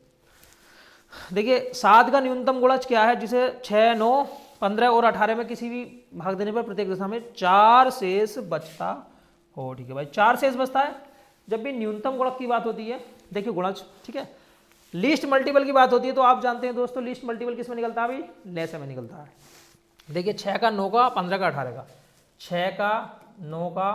देखिए 7 का न्यूनतम गुणज क्या है, जिसे 6, 9, 15 और 18 में किसी भी भाग देने पर प्रत्येक दशा में 4 शेष बचता हो। ठीक है भाई, 4 शेष बचता है। जब भी न्यूनतम गुणक की बात होती है, देखिए गुणज, ठीक है, लीस्ट मल्टीपल की बात होती है तो आप जानते हैं दोस्तों लीस्ट मल्टीपल किस में निकलता है भाई, लेसे में निकलता है। देखिए 6 का 9 का 15 का 18 का, 6 का 9 का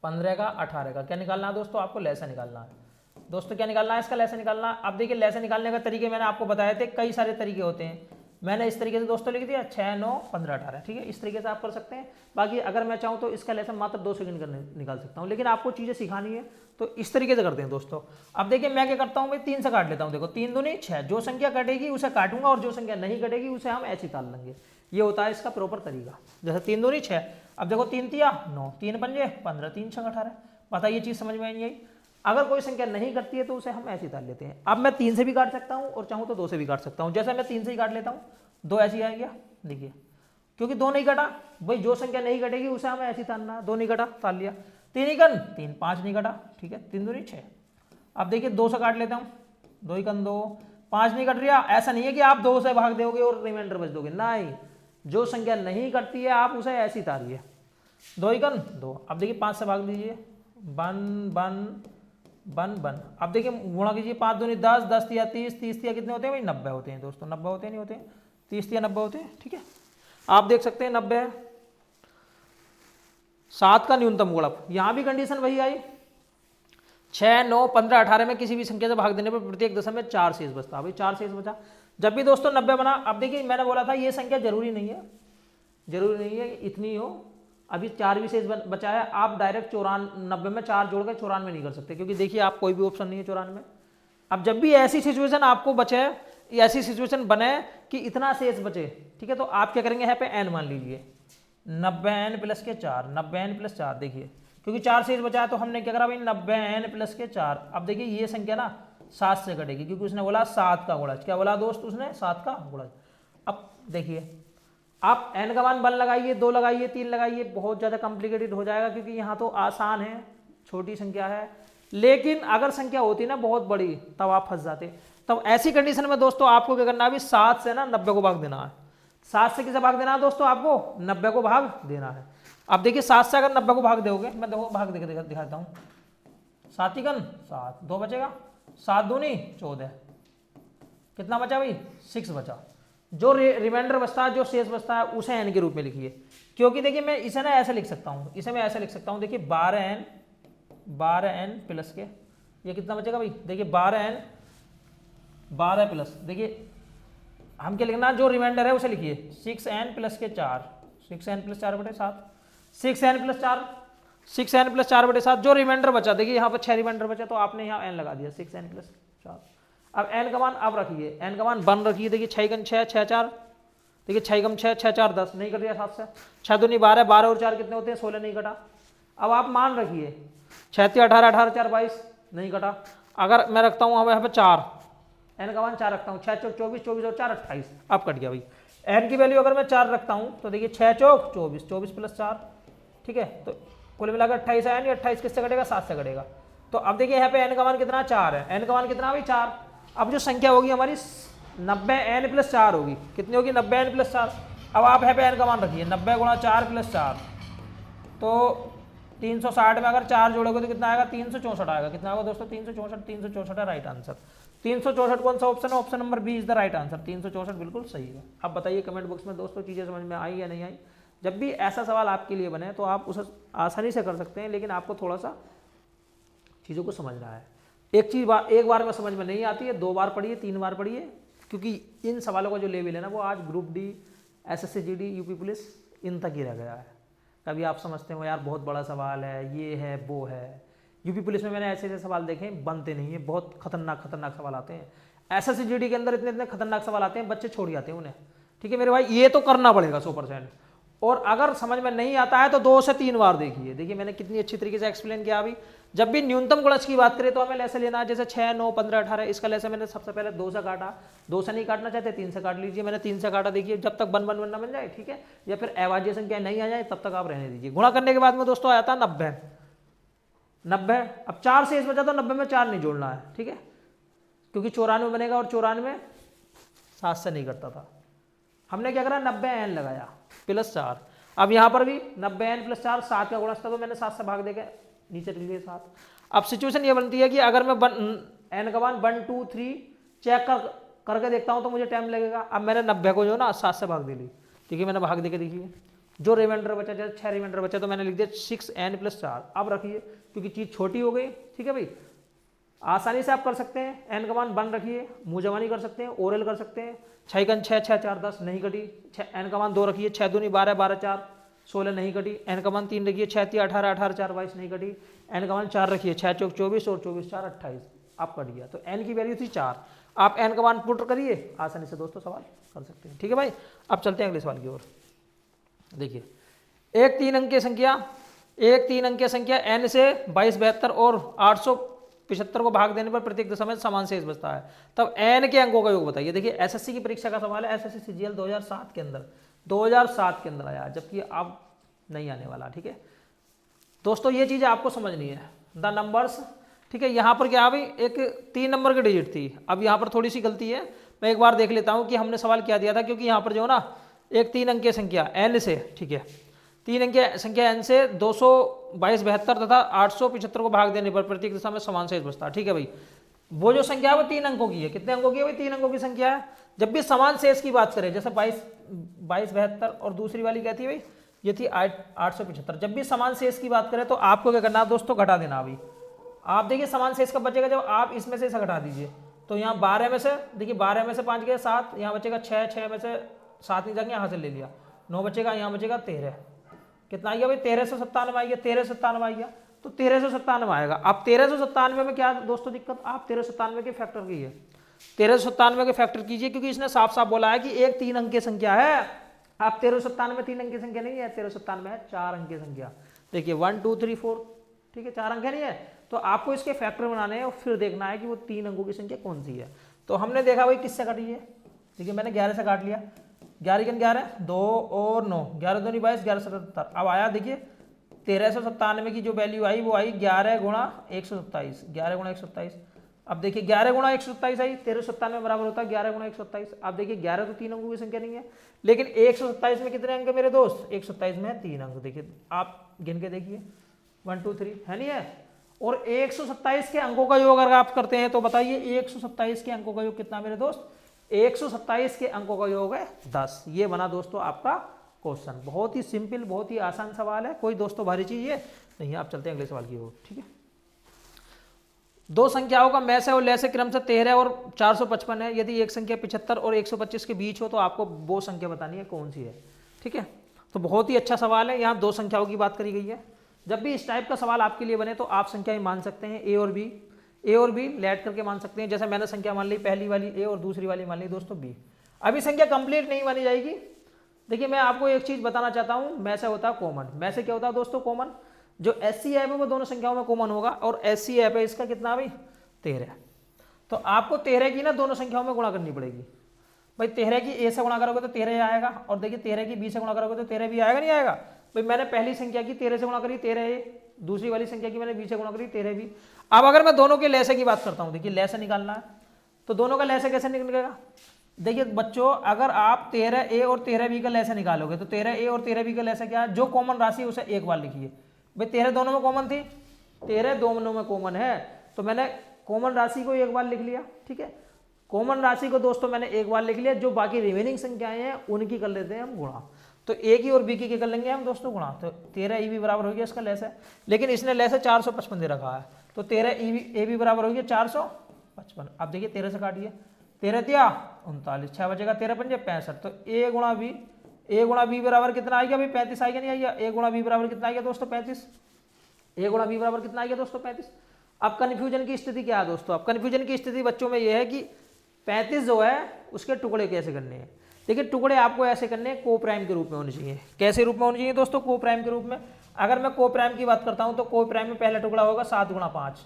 15 का 18 का क्या निकालना है दोस्तों, आपको लेसे निकालना है। दोस्तों क्या निकालना है, इसका लेसे निकालना है। अब देखिए लेसे निकालने का तरीके मैंने आपको बताए थे, कई सारे तरीके होते हैं। मैंने इस तरीके से दोस्तों लिख दिया 6, 9, 15, 18। ठीक है, इस तरीके से आप कर सकते हैं। बाकी अगर मैं चाहूँ तो इसका लेसन मात्र 2 सेकंड करने निकाल सकता हूँ, लेकिन आपको चीज़ें सिखानी है तो इस तरीके से करते हैं दोस्तों। अब देखिए मैं क्या करता हूँ भाई, 3 से काट लेता हूँ। देखो 3 दूनी 6, जो संख्या कटेगी उसे काटूंगा और जो संख्या नहीं कटेगी उसे हम ऐसे ताल लेंगे। ये होता है इसका प्रॉपर तरीका। जैसे 3 दूनी 6, अब देखो 3 तिया 9, 3 पंजे 15, 3 छः 18। बताइए चीज़ समझ में आई? अगर कोई संख्या नहीं कटती है तो उसे हम ऐसे ताल लेते हैं। अब मैं 3 से भी काट सकता हूँ और चाहूँ तो 2 से भी काट सकता हूँ। जैसे मैं 3 से ही काट लेता हूँ, 2 ऐसे ही आ गया। देखिए क्योंकि 2 नहीं कटा भाई, जो संख्या नहीं कटेगी उसे हमें ऐसे तालना। 2 नहीं कटा, ताल लिया। 3 इकन 3, 5 नहीं कटा। ठीक है, 3 दूनी 6। अब देखिए 2 से काट लेता हूँ, 2 इकन 2, 5 नहीं कट रहा। ऐसा नहीं है कि आप 2 से भाग दोगे और रिमाइंडर बच दोगे, नहीं। जो संख्या नहीं कटती है आप उसे ऐसी तालिए। 2 इकन 2। अब देखिए 5 से भाग दीजिए, 1 1 1 1। अब देखिए गुणा कीजिए, 5 दूनी 10, 10 तिया 30, 30 तिया कितने होते हैं भाई, 90 होते हैं दोस्तों। 90 होते हैं, नहीं होते हैं? 30 तिया 90 होते हैं। ठीक है, आप देख सकते हैं 90 है। 7 का न्यूनतम गुणक, यहां भी कंडीशन वही आई, 6, 9, 15, 18 में किसी भी संख्या से भाग देने पर प्रत्येक दशा में 4 शेष बचता। भाई 4 शेष बचा। जब भी दोस्तों 90 बना, अब देखिए मैंने बोला था ये संख्या जरूरी नहीं है, जरूरी नहीं है इतनी हो। अभी 4 भी शेष बचा है, आप डायरेक्ट 94 में 4 जोड़कर 94 नहीं कर सकते, क्योंकि देखिए आप कोई भी ऑप्शन नहीं है 94। अब जब भी ऐसी सिचुएशन आपको बचे, ऐसी सिचुएशन बने कि इतना शेष बचे, ठीक है, तो आप क्या करेंगे, यहाँ पे n मान लीजिए 90n प्लस के 4, 90n प्लस 4। देखिए क्योंकि 4 शेष बचा है तो हमने क्या करा भाई, 90n प्लस के 4। अब देखिए ये संख्या ना 7 से कटेगी, क्योंकि उसने बोला 7 का गुणज। क्या बोला दोस्त उसने, 7 का गुणज। अब देखिए आप n का मान 1 लगाइए, 2 लगाइए, 3 लगाइए, बहुत ज़्यादा कॉम्प्लिकेटेड हो जाएगा, क्योंकि यहाँ तो आसान है, छोटी संख्या है। लेकिन अगर संख्या होती ना बहुत बड़ी तब आप फंस जाते। तब ऐसी कंडीशन में दोस्तों आपको क्या करना है, अभी 7 से ना 90 को भाग देना है। 7 से किसे भाग देना है दोस्तों, आपको 90 को भाग देना है। अब देखिए 7 से अगर 90 को भाग दोगे, मैं देखो भाग दे दिखाता हूँ। 7 इकन 7, 2 बचेगा, 7 दूनी 14, कितना बचा भाई, 6 बचा। जो रिमाइंडर बचता है, जो शेष बचता है, उसे n के रूप में लिखिए। क्योंकि देखिए मैं इसे ना ऐसे लिख सकता हूँ, इसे मैं ऐसे लिख सकता हूँ। देखिए 12n प्लस के, ये कितना बचेगा भाई, देखिए 12n 12 प्लस, देखिए हम क्या लिखना, जो रिमाइंडर है उसे लिखिए 6n प्लस के 4, 6n प्लस 4 बटे 7, 6n प्लस 4, 6n प्लस 4 बटे 7। जो रिमाइंडर बचा, देखिए यहाँ पर 6 रिमाइंडर बचा तो आपने यहाँ n लगा दिया, 6n प्लस 4। अब n का मान अब रखिए, n का मान 1 रखिए। देखिए 6 6 6 4, देखिए 6 6 6 4 10, नहीं कट रहा 7 से। 6 दूनी 12, 12 और 4 कितने होते हैं, 16, नहीं कटा। अब आप मान रखिए 6 18, 18 4 22, नहीं कटा। अगर मैं रखता हूँ यहाँ पे 4, n का मान 4 रखता हूँ, 6 चौक 24, 24 और 4 28, अब कट गया भाई। n की वैल्यू अगर मैं 4 रखता हूँ तो देखिए 6 चौक 24, 24 प्लस 4, ठीक है, तो कुल मिलाकर 28 आया। 28 किससे कटेगा, 7 से कटेगा। तो अब देखिए यहाँ पे n का मान कितना, 4 है। n का मान कितना भाई, 4। अब जो संख्या होगी हमारी 90n प्लस 4 होगी, कितनी होगी, 90n प्लस 4। अब आप यहाँ पे n का मान रखिए, 90 गुणा 4 प्लस 4, तो 360 में अगर 4 जोड़ोगे तो कितना आएगा, 364 आएगा। कितना आएगा दोस्तों, 364, 364 है राइट आंसर। 364 कौन सा ऑप्शन है, option number B is the right answer. 364 बिल्कुल सही है। अब बताइए कमेंट बॉक्स में दोस्तों चीज़ें समझ में आई या नहीं आई। जब भी ऐसा सवाल आपके लिए बने तो आप उसे आसानी से कर सकते हैं, लेकिन आपको थोड़ा सा चीज़ों को समझना है। एक बार में समझ में नहीं आती है, 2 बार पढ़िए, 3 बार पढ़िए, क्योंकि इन सवालों का जो लेवल है ना वो आज group D, SSC GD, UP police इन तक ही रह गया है। कभी आप समझते हो यार बहुत बड़ा सवाल है, ये है वो है। यूपी पुलिस में मैंने ऐसे ऐसे सवाल देखे, बनते नहीं है, बहुत खतरनाक सवाल आते हैं। एसएससी जीडी के अंदर इतने इतने खतरनाक सवाल आते हैं, बच्चे छोड़ जाते हैं उन्हें। ठीक है मेरे भाई, ये तो करना पड़ेगा 100%। और अगर समझ में नहीं आता है तो 2 से 3 बार देखिए। देखिए मैंने कितनी अच्छी तरीके से एक्सप्लेन किया अभी। जब भी न्यूनतम गुणज की बात करें तो हमें लैसे लेना है, जैसे 6, 9, 15, 18, इसका लैसे मैंने सबसे पहले 2 से काटा, 2 से नहीं काटना चाहते 3 से काट लीजिए, मैंने 3 से काटा। देखिए जब तक बन बनना मिल जाए, ठीक है, या फिर अभाज्य संख्या नहीं आ जाए तब तक आप रहने दीजिए। गुणा करने के बाद में दोस्तों आया था 90। अब 4 शेष बचा तो 90 में 4 नहीं जोड़ना है, ठीक है, क्योंकि 94 बनेगा और 94 7 से नहीं करता था। हमने क्या करा, 90n लगाया +4। अब यहाँ पर भी 90n +4, 7 का गुणज था तो मैंने 7 से भाग देके नीचे लिख लिया 7। अब सिचुएशन ये बनती है कि अगर मैं n का मान 1, 2, 3 चेक करके देखता हूँ तो मुझे टाइम लगेगा। अब मैंने 90 को जो ना 7 से भाग दे ली, देखिए मैंने भाग देके देखिए, जो रिमाइंडर बचा, जैसे 6 रिमाइंडर बचा तो मैंने लिख दिया 6n +4। अब रखिए क्योंकि चीज़ छोटी हो गई, ठीक है भाई, आसानी से आप कर सकते हैं। n का मान 1 रखिए, मुँह जबानी कर सकते हैं, ओरल कर सकते हैं। 6 6, 6 4 10 नहीं कटी। n का मान 2 रखिए, 6 दूनी 12, 12 4 16 नहीं कटी। n का मान 3 रखिए, 6 3 18, 18 4 22 नहीं कटी। n का मान 4 रखिए, 6 चौक 24 और 24 4 28, आप कट गया। तो n की वैल्यू थी 4। आप n का मान पुट करिए, आसानी से दोस्तों सवाल कर सकते हैं, ठीक है भाई। अब चलते हैं अगले सवाल की ओर। देखिए एक 3 अंक की संख्या n से 22, 72 और 875 को भाग देने पर प्रत्येक दशा में समान शेष बचता है, तब n के अंकों का योग बताइए। देखिए एसएससी की परीक्षा का सवाल है, एसएससी सीजीएल 2007 के अंदर आया, जबकि अब नहीं आने वाला, ठीक है दोस्तों। ये चीज़ आपको समझनी है, द नंबर्स, ठीक है। यहाँ पर क्या भाई, एक 3 नंबर की डिजिट थी। अब यहाँ पर थोड़ी सी गलती है, मैं एक बार देख लेता हूँ कि हमने सवाल क्या दिया था, क्योंकि यहाँ पर जो ना एक 3 अंकीय संख्या n से, ठीक है, 3 अंकीय संख्या n से 222, 72 तथा 875 को भाग देने पर प्रत्येक दिशा में समान शेष बचता है, ठीक है भाई। वो जो संख्या है वो 3 अंकों की है। कितने अंकों की है भाई? 3 अंकों की संख्या है। जब भी समान शेष की बात करें, जैसे 22, 72 और दूसरी वाली क्या थी भाई, ये थी 875। जब भी समान शेष की बात करें तो आपको क्या करना है दोस्तों, घटा देना। अभी आप देखिए समान शेष कब बचेगा, जब आप इसमें से इसे घटा दीजिए। तो यहाँ 12 में से, देखिए 12 में से 5 गया 7, यहाँ बचेगा 6, 6 में से 7 नहीं जाएंगे, यहाँ से ले लिया 9 बचेगा, यहाँ बचेगा 13। कितना आ गया भाई? 1397 आ गया, 1397 आ गया, तो 1397 आएगा। अब 1397 में क्या दोस्तों दिक्कत, आप 1397 के फैक्टर कीजिए, 1397 के फैक्टर कीजिए, क्योंकि इसने साफ साफ बोला है कि एक 3 अंक की संख्या है। आप 1397 में 3 अंक की संख्या नहीं है, 1397 है 4 अंक की संख्या। देखिए 1 2 3 4, ठीक है, 4 अंक नहीं है, तो आपको इसके फैक्टर बनाने हैं और फिर देखना है कि वो 3 अंकों की संख्या कौन सी है। तो हमने देखा भाई किससे काटी है, देखिए मैंने 11 से काट लिया, 11 के 11 2 और 9, 11 2 22, 11 77। अब आया देखिए 1397 की जो वैल्यू आई वो आई 11 गुणा 127, 11 गुणा 127। अब देखिए 11 गुणा 127 आई, 1397 बराबर होता है 11 गुणा 127। अब देखिए 11 तो 3 अंकों की संख्या नहीं है, लेकिन 127 में कितने अंक है मेरे दोस्त? 127 में 3 अंक। देखिए आप गिन के देखिए 1 2 3 है नहीं है। और 127 के अंकों का योग अगर आप करते हैं तो बताइए 127 के अंकों का योग कितना मेरे दोस्त? 127 के अंकों का योग है 10। ये बना दोस्तों आपका क्वेश्चन। बहुत ही सिंपल, बहुत ही आसान सवाल है, कोई दोस्तों भारी चीज ये नहीं है। आप चलते हैं अगले सवाल की ओर, ठीक है। दो संख्याओं का मैं से और ले से क्रम से 13 और 455 है। यदि एक संख्या 75 और 125 के बीच हो तो आपको वो संख्या बतानी है कौन सी है, ठीक है। तो बहुत ही अच्छा सवाल है, यहाँ 2 संख्याओं की बात करी गई है। जब भी इस टाइप का सवाल आपके लिए बने तो आप संख्याएं मान सकते हैं ए और बी लेट करके मान सकते हैं। जैसे मैंने संख्या मान ली, पहली वाली ए और दूसरी वाली मान ली दोस्तों बी। अभी संख्या कंप्लीट नहीं मानी जाएगी। देखिए मैं आपको एक चीज बताना चाहता हूं, मैं से होता है कॉमन। मैं से क्या होता है दोस्तों? कॉमन। जो एससी ऐप है वो दोनों संख्याओं में कॉमन होगा, और एससी ऐप है इसका कितना भाई? 13। तो आपको 13 की ना दोनों संख्याओं में गुणा करनी पड़ेगी भाई। 13 की ए से गुणा करोगे तो 13 आएगा, और देखिए 13 की बी से गुणा करोगे तो 13 भी आएगा, नहीं आएगा भाई। मैंने पहली संख्या की 13 से गुणा करी 13 ए, दूसरी वाली संख्या की मैंने बी से गुणा करी 13 बी। अब अगर मैं दोनों के लैसे की बात करता हूं, देखिए लैसे निकालना है तो दोनों का लैसे कैसे निकलेगा? देखिए बच्चों, अगर आप 13 ए और 13 बी का लैसे निकालोगे तो 13 ए और 13 बी का लैसे क्या है? जो कॉमन राशि है उसे एक बार लिखिए भाई। 13 दोनों में कॉमन थी, 13 दोनों में कॉमन है, तो मैंने कॉमन राशि को एक बार लिख लिया, ठीक है। कॉमन राशि को दोस्तों मैंने एक बार लिख लिया, जो बाकी रिमेनिंग संख्याएं हैं उनकी कर लेते हैं हम गुणा। तो ए की और बी की कर लेंगे हम दोस्तों गुणा। तो 13 ई बी बराबर हो गया इसका लैसे, लेकिन इसने लैसे 455 दे रखा है, तो 13 ए बी बराबर हो गया 455। अब देखिए 13 से काटिए, 13 दिया 39, 6 बचेगा, 13 पंजे 65। तो ए गुणा बी बराबर कितना आ गया भाई? 35 आ गया, नहीं आ गया? ए गुणा बी बराबर कितना आ गया दोस्तों? 35। ए गुणा बी बराबर कितना आ गया दोस्तों? 35। अब कन्फ्यूजन की स्थिति क्या है दोस्तों? अब कन्फ्यूजन की स्थिति बच्चों में यह है कि 35 जो है उसके टुकड़े कैसे करने हैं। देखिए टुकड़े आपको ऐसे करने को प्राइम के रूप में होने चाहिए। कैसे रूप में होने चाहिए दोस्तों? को प्राइम के रूप में। अगर मैं को प्राइम की बात करता हूं तो को प्राइम में पहला टुकड़ा होगा 7 गुणा 5,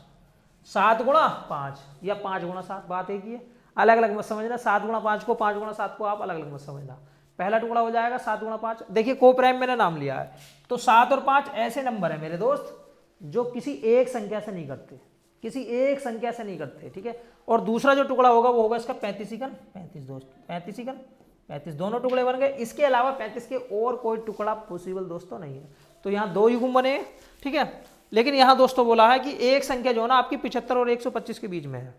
7 गुणा 5 या 5 गुणा 7, बात एक ही है, अलग अलग मत समझना। 7 गुणा 5 को 5 गुणा 7 को आप अलग अलग मत समझना। पहला टुकड़ा हो जाएगा 7 गुणा 5। देखिए को प्राइम मैंने नाम लिया है, तो 7 और 5 ऐसे नंबर है मेरे दोस्त जो किसी एक संख्या से नहीं करते, किसी एक संख्या से नहीं करते, ठीक है। और दूसरा जो टुकड़ा होगा वो होगा इसका 35 इकन 35 दोस्त, 35 इकन 35, दोनों टुकड़े बन गए। इसके अलावा 35 के और कोई टुकड़ा पॉसिबल दोस्तों नहीं है। तो यहाँ 2 युग्म बने, ठीक है। लेकिन यहाँ दोस्तों बोला है कि एक संख्या जो है ना आपकी 75 और 125 के बीच में है।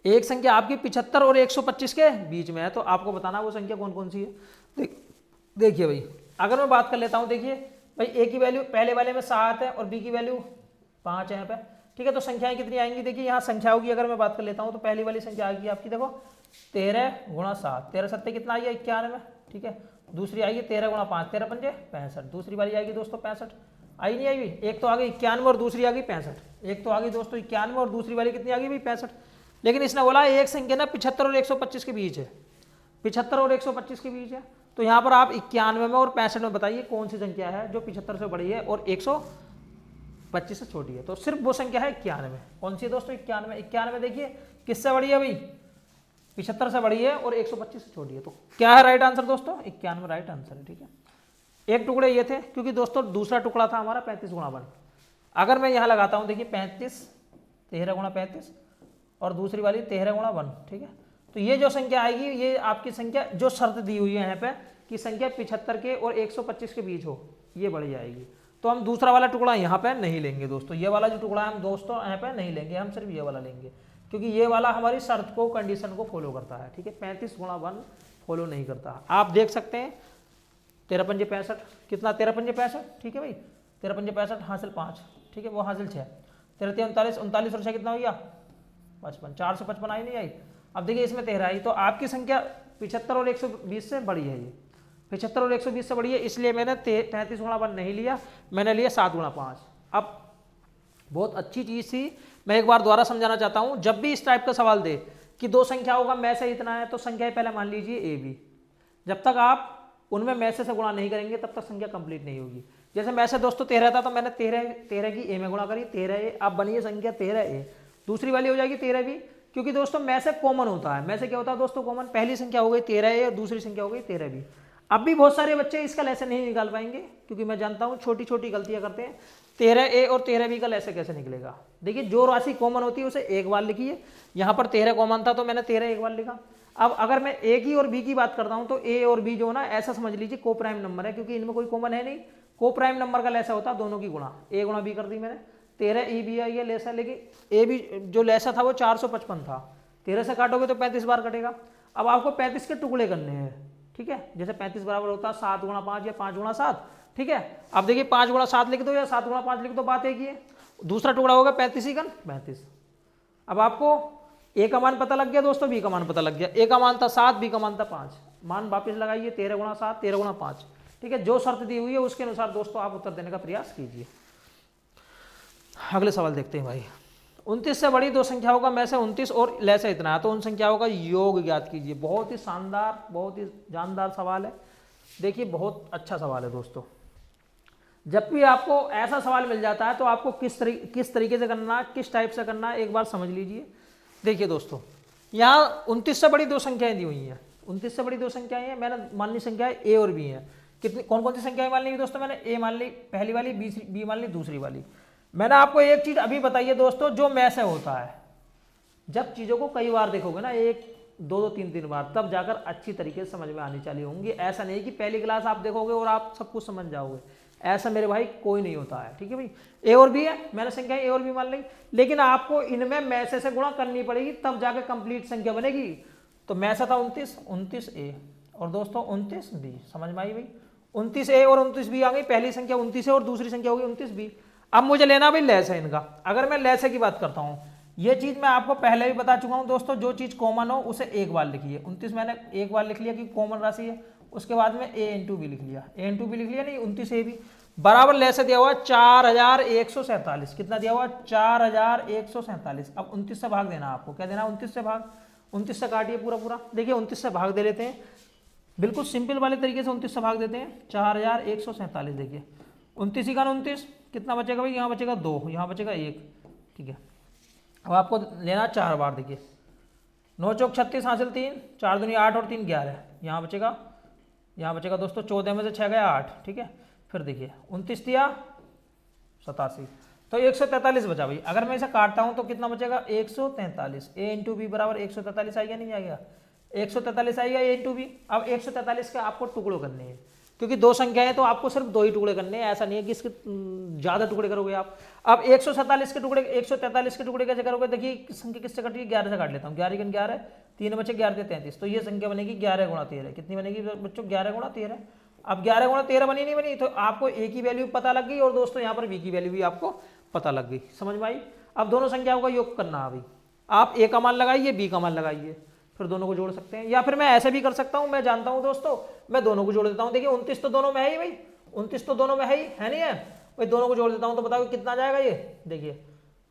एक संख्या आपकी 75 और 125 के बीच में है, तो आपको बताना वो संख्या कौन कौन सी है। देखिए भाई, अगर मैं बात कर लेता हूँ, देखिए भाई ए की वैल्यू पहले वाले में 7 है और बी की वैल्यू 5 है यहाँ पे, ठीक है। तो संख्याएं कितनी आएंगी? देखिए यहाँ संख्याओं की अगर मैं बात कर लेता हूँ तो पहली वाली संख्या आएगी आपकी, देखो 13 गुणा 7, 13 सत्ते कितना आएगा? 91, ठीक है। दूसरी आएगी 13 गुणा 5, 13 पंजे 65। दूसरी वाली आएगी दोस्तों 65, आई नहीं आएगी? एक तो आ गई 91 और दूसरी आ गई 65। एक तो आ गई दोस्तों 91 और दूसरी वाली कितनी आ गई भाई? 65। लेकिन इसने बोला एक संख्या ना 75 और 125 के बीच है, 75 और 125 के बीच है। तो यहाँ पर आप 91 में और 65 में बताइए कौन सी संख्या है जो 75 से बड़ी है और 125 से छोटी है। तो सिर्फ वो संख्या है 91। कौन सी है दोस्तों? 91। 91 देखिए किससे बड़ी है भाई? 75 से बड़ी है और 125 से छोटी है। तो क्या है राइट आंसर दोस्तों? 91 राइट आंसर है, ठीक है। एक टुकड़े ये थे, क्योंकि दोस्तों दूसरा टुकड़ा था हमारा 35 गुणा 1। अगर मैं यहाँ लगाता हूँ, देखिए 35 13 गुणा 35 और दूसरी वाली 13 गुणा 1, ठीक है। तो ये जो संख्या आएगी ये आपकी संख्या जो शर्त दी हुई है यहाँ पे कि संख्या 75 के और 125 के बीच हो, ये बढ़ जाएगी। तो हम दूसरा वाला टुकड़ा यहाँ पे नहीं लेंगे दोस्तों, ये वाला जो टुकड़ा है हम दोस्तों यहाँ पे नहीं लेंगे, हम सिर्फ ये वाला लेंगे, क्योंकि ये वाला हमारी शर्त को, कंडीशन को फॉलो करता है, ठीक है। 35 गुणा 1 फॉलो नहीं करता। आप देख सकते हैं 13 पंजे 65, कितना? 13 पंजे 65, ठीक है भाई। 13 पंजे 65 हासिल 5, ठीक है, वो हासिल 6, 13 39 39 और 6 कितना हो गया? 55, 4 से 55 आई नहीं आई। अब देखिए इसमें 13 आई, तो आपकी संख्या 75 और 120 से बड़ी है, ये 75 और 120 से बड़ी है, इसलिए मैंने 33 गुणा 1 नहीं लिया, मैंने लिया 7 गुणा 5। अब बहुत अच्छी चीज़ थी, मैं एक बार दोबारा समझाना चाहता हूँ। जब भी इस टाइप का सवाल दे कि दो संख्याओं का में से इतना है, तो संख्याएं पहले मान लीजिए ए बी। जब तक आप उनमें में से गुणा नहीं करेंगे तब तक संख्या कंप्लीट नहीं होगी। जैसे में से दोस्तों 13 था, तो मैंने 13 की ए में गुणा करी, 13 ए, अब बनिए संख्या 13 ए। दूसरी वाली हो जाएगी 13 बी, क्योंकि दोस्तों में से कॉमन होता है। में से क्या होता है दोस्तों? कॉमन। पहली संख्या हो गई 13 ए और दूसरी संख्या हो गई 13 बी। अब भी बहुत सारे बच्चे इसका लेसन नहीं निकाल पाएंगे, क्योंकि मैं जानता हूँ छोटी छोटी गलतियां करते हैं। 13 ए और 13 बी का लेसन कैसे निकलेगा? देखिए जो राशि कॉमन होती है उसे एक बार लिखिए। यहाँ पर 13 कॉमन था तो मैंने 13 एक बार लिखा। अब अगर मैं ए की और बी की बात करता हूँ तो ए और बी जो ना ऐसा समझ लीजिए को प्राइम नंबर है, क्योंकि इनमें कोई कॉमन है नहीं। को प्राइम नंबर का लेसा होता है दोनों की गुणा, ए गुणा बी कर दी मैंने। 13 ई बी आई है लेसा, लेकिन ए बी जो लेसा था वो 455 था, 13 से काटोगे तो 35 बार कटेगा। अब आपको 35 के टुकड़े करने हैं, ठीक है। जैसे 35 बराबर होता है 7 गुणा 5 या 5 गुणा 7, ठीक है। अब देखिए 5 गुणा 7 लिख दो या 7 गुणा 5 लिख दो, बात एक ही है। दूसरा टुकड़ा होगा 35 ही कन 35। अब आपको ए का मान पता लग गया दोस्तों, बी का मान पता लग गया। ए का मान था 7, बी का मान था 5। मान वापिस लगाइए 13 गुणा 7, 13 गुणा 5, ठीक है। जो शर्त दी हुई है उसके अनुसार दोस्तों आप उत्तर देने का प्रयास कीजिए। अगले सवाल देखते हैं भाई। 29 से बड़ी दो संख्याओं का में से 29 और लेस इतना है, तो उन संख्याओं का योग ज्ञात कीजिए। बहुत ही शानदार, बहुत ही जानदार सवाल है। देखिए बहुत अच्छा सवाल है दोस्तों। जब भी आपको ऐसा सवाल मिल जाता है तो आपको किस तरीके से करना, किस टाइप से करना है, एक बार समझ लीजिए। देखिए दोस्तों, यहाँ 29 से बड़ी दो संख्याएं दी हुई हैं। 29 से बड़ी दो संख्याएं हैं, मैंने मान ली संख्याएं ए और बी हैं। कितनी, कौन कौन सी संख्याएं मान ली दोस्तों? मैंने ए मान ली पहली वाली, बी मान ली दूसरी वाली। मैंने आपको एक चीज अभी बताई है दोस्तों, जो में से होता है, जब चीजों को कई बार देखोगे ना, 1 2 3 बार, तब जाकर अच्छी तरीके से समझ में आनी चाहिए होंगी। ऐसा नहीं कि पहली क्लास आप देखोगे और आप सब कुछ समझ जाओगे, ऐसा मेरे भाई कोई नहीं होता है, ठीक है भाई। ए और बी है, मैंने संख्या ए और बी मान ली, लेकिन आपको इनमें में से गुणा करनी पड़ेगी, तब जाकर कंप्लीट संख्या बनेगी। तो में से था 29 ए और दोस्तों 29 बी, समझ में आई भाई। 29 ए और 29 बी आ गई, पहली संख्या 29 है और दूसरी संख्या होगी 29 बी। अब मुझे लेना भाई लेस है इनका। अगर मैं लेस की बात करता हूँ, ये चीज मैं आपको पहले भी बता चुका हूँ दोस्तों, जो चीज कॉमन हो उसे एक बार लिखिए। 29 मैंने एक बार लिख लिया कि कॉमन राशि है, उसके बाद में ए इंटू बी लिख लिया, ए इंटू बी लिख लिया, नहीं 29 ए बी बराबर लेस दिया हुआ 4147। कितना दिया हुआ? 4147। अब 29 से भाग देना आपको, क्या देना? 29 से भाग। 29 से काटिए पूरा पूरा। देखिए 29 से भाग दे लेते हैं, बिल्कुल सिंपल वाले तरीके से 29 से भाग देते हैं। 4147। देखिए 29 ही का 29, कितना बचेगा भाई, यहाँ बचेगा 2, यहाँ बचेगा 1। ठीक है, अब आपको लेना 4 बार। देखिए 9 चौक 36 हासिल 3, 4 दूनी 8 और 3 11, यहाँ बचेगा दोस्तों 14 में से 6 गया 8। ठीक है, फिर देखिए 29 दिया 87, तो 143 बचा भाई। अगर मैं इसे काटता हूँ तो कितना बचेगा, 143। a इंटू बी बराबर 143 आएगा, नहीं आएगा, 143 आएगा a इंटू बी। अब 143 के आपको टुकड़ों करने हैं, क्योंकि दो संख्याएं तो आपको सिर्फ 2 ही टुकड़े करने हैं, ऐसा नहीं है कि इसके ज़्यादा टुकड़े करोगे आप। अब 143 के टुकड़े 143 के टुकड़े कैसे करोगे, देखिए संख्या किससे कट रही है, 11 से काट लेता हूँ। 11 गुना 11, 3 बचे 11 33, तो ये संख्या बनेगी 11 गुणा 13। कितनी बनेगी बच्चों, 11 गुणा 13। अब 11 गुणा 13 बनी नहीं बनी, तो आपको ए की वैल्यू पता लग गई और दोस्तों यहाँ पर बी की वैल्यू भी आपको पता लग गई। समझ में आई। अब दोनों संख्याओं का योग करना है भाई, आप ए का मान लगाइए, बी का मान लगाइए, फिर दोनों को जोड़ सकते हैं। या फिर मैं ऐसे भी कर सकता हूं, मैं जानता हूं दोस्तों, मैं दोनों को जोड़ देता हूं। देखिए 29 तो दोनों में है ही भाई, 29 तो दोनों में है ही, है नहीं है भाई, दोनों को जोड़ देता हूं तो बताओ कितना जाएगा ये। देखिए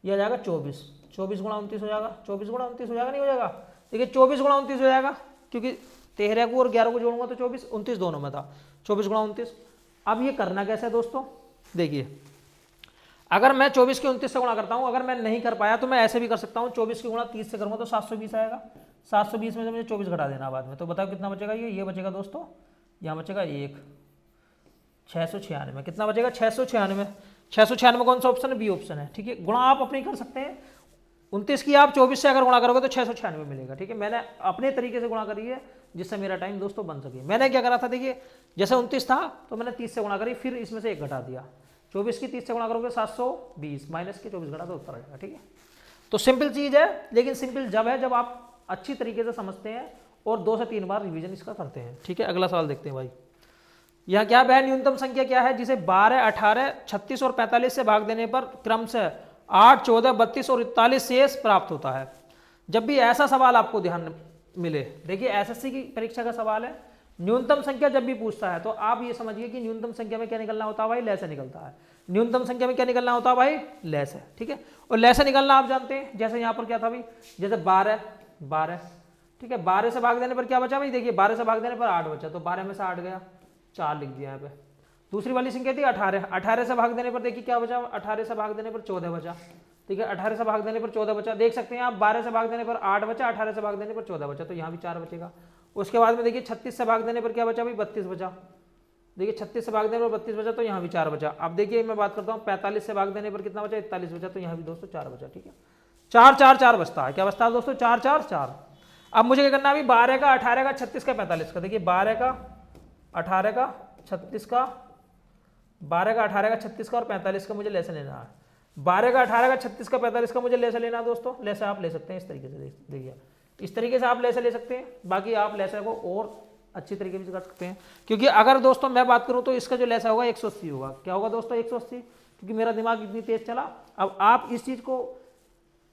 ये आ जाएगा 24, 24 गुणा 29 हो जाएगा, 24 गुणा 29 हो जाएगा, नहीं हो जाएगा। देखिए 24 गुणा 29 हो जाएगा, क्योंकि 13 को और 11 को जोड़ूंगा तो 24, 29 दोनों में था, 24 गुणा 29। अब ये करना कैसे है दोस्तों, देखिए अगर मैं 24 के 29 से गुणा करता हूं, अगर मैं नहीं कर पाया तो मैं ऐसे भी कर सकता हूं, 24 की गुणा 30 से करूंगा तो 720 आएगा। 720 में से मुझे 24 घटा देना बाद में, तो बताओ कितना बचेगा, ये बचेगा दोस्तों, यहाँ बचेगा 1, 696। कितना बचेगा, 696। 696 कौन सा ऑप्शन है, बी ऑप्शन है। ठीक है, गुणा आप अपनी कर सकते हैं, 29 की आप 24 से अगर गुणा करोगे तो 696 मिलेगा। ठीक है, मैंने अपने तरीके से गुणा करी है जिससे मेरा टाइम दोस्तों बन सके। मैंने क्या करा था, देखिए जैसे 29 था तो मैंने 30 से गुणा करी, फिर इसमें से 1 घटा दिया। 24 की 30 से गुणा करोगे 720, माइनस के 24 घटा तो उत्तर आ जाएगा। ठीक है, तो सिंपल चीज़ है, लेकिन सिंपल जब है जब आप अच्छी तरीके से समझते हैं और 2 से 3 बार रिवीजन इसका करते हैं। ठीक है, अगला सवाल देखते हैं भाई। यहाँ क्या वह न्यूनतम संख्या क्या है जिसे 12, 18, 36 और 45 से भाग देने पर क्रम से 8, 14, 32 और 41 शेष प्राप्त होता है। जब भी ऐसा सवाल आपको ध्यान मिले, देखिए एसएससी की परीक्षा का सवाल है, न्यूनतम संख्या जब भी पूछता है तो आप ये समझिए कि न्यूनतम संख्या में क्या निकलना होता है भाई, लय से निकलता है। न्यूनतम संख्या में क्या निकलना होता है भाई, लय से। ठीक है, और लय से निकलना आप जानते हैं, जैसे यहाँ पर क्या था भाई, जैसे 12, ठीक है, 12 से भाग देने पर क्या बचा भाई, देखिए 12 से भाग देने पर 8 बचा, तो 12 में से 8 गया, 4 लिख दिया यहाँ पे। दूसरी वाली संख्या थी 18, 18 से भाग देने पर देखिए क्या बचा, 18 से भाग देने पर 14 बचा। ठीक है, 18 से भाग देने पर 14 बचा, देख सकते हैं आप, 12 से भाग देने पर 8 बचा, 18 से भाग देने पर 14 बचा, तो यहाँ भी 4 बचेगा। उसके बाद में देखिए 36 से भाग देने पर क्या बचा भाई, 32 बचा। देखिए 36 से भाग देने पर 32 बचा, तो यहाँ भी 4 बचा। अब देखिए मैं बात करता हूँ 45 से भाग देने पर कितना बचा, 41 बचा, तो यहाँ भी दोस्तों 4 बचा। ठीक है, 4 4 4 बचता है, क्या बचता है दोस्तों, 4 4 4। अब मुझे क्या करना है अभी, 12 का, 18 का, 36 का, 45 का। देखिए 12 का, 18 का, 36 का, 12 का, 18 का, 36 का और 45 का मुझे लेसे लेना है। 12 का, 18 का, 36 का, 45 का मुझे लेसे लेना है दोस्तों। लेसे आप ले सकते हैं इस तरीके से, देखिए इस तरीके से आप लेसे ले सकते हैं। बाकी आप लेसे को और अच्छी तरीके से कर सकते हैं, क्योंकि अगर दोस्तों मैं बात करूं तो इसका जो लेसा होगा 180 होगा। क्या होगा दोस्तों, 180, क्योंकि मेरा दिमाग इतनी तेज चला। अब आप इस चीज़ को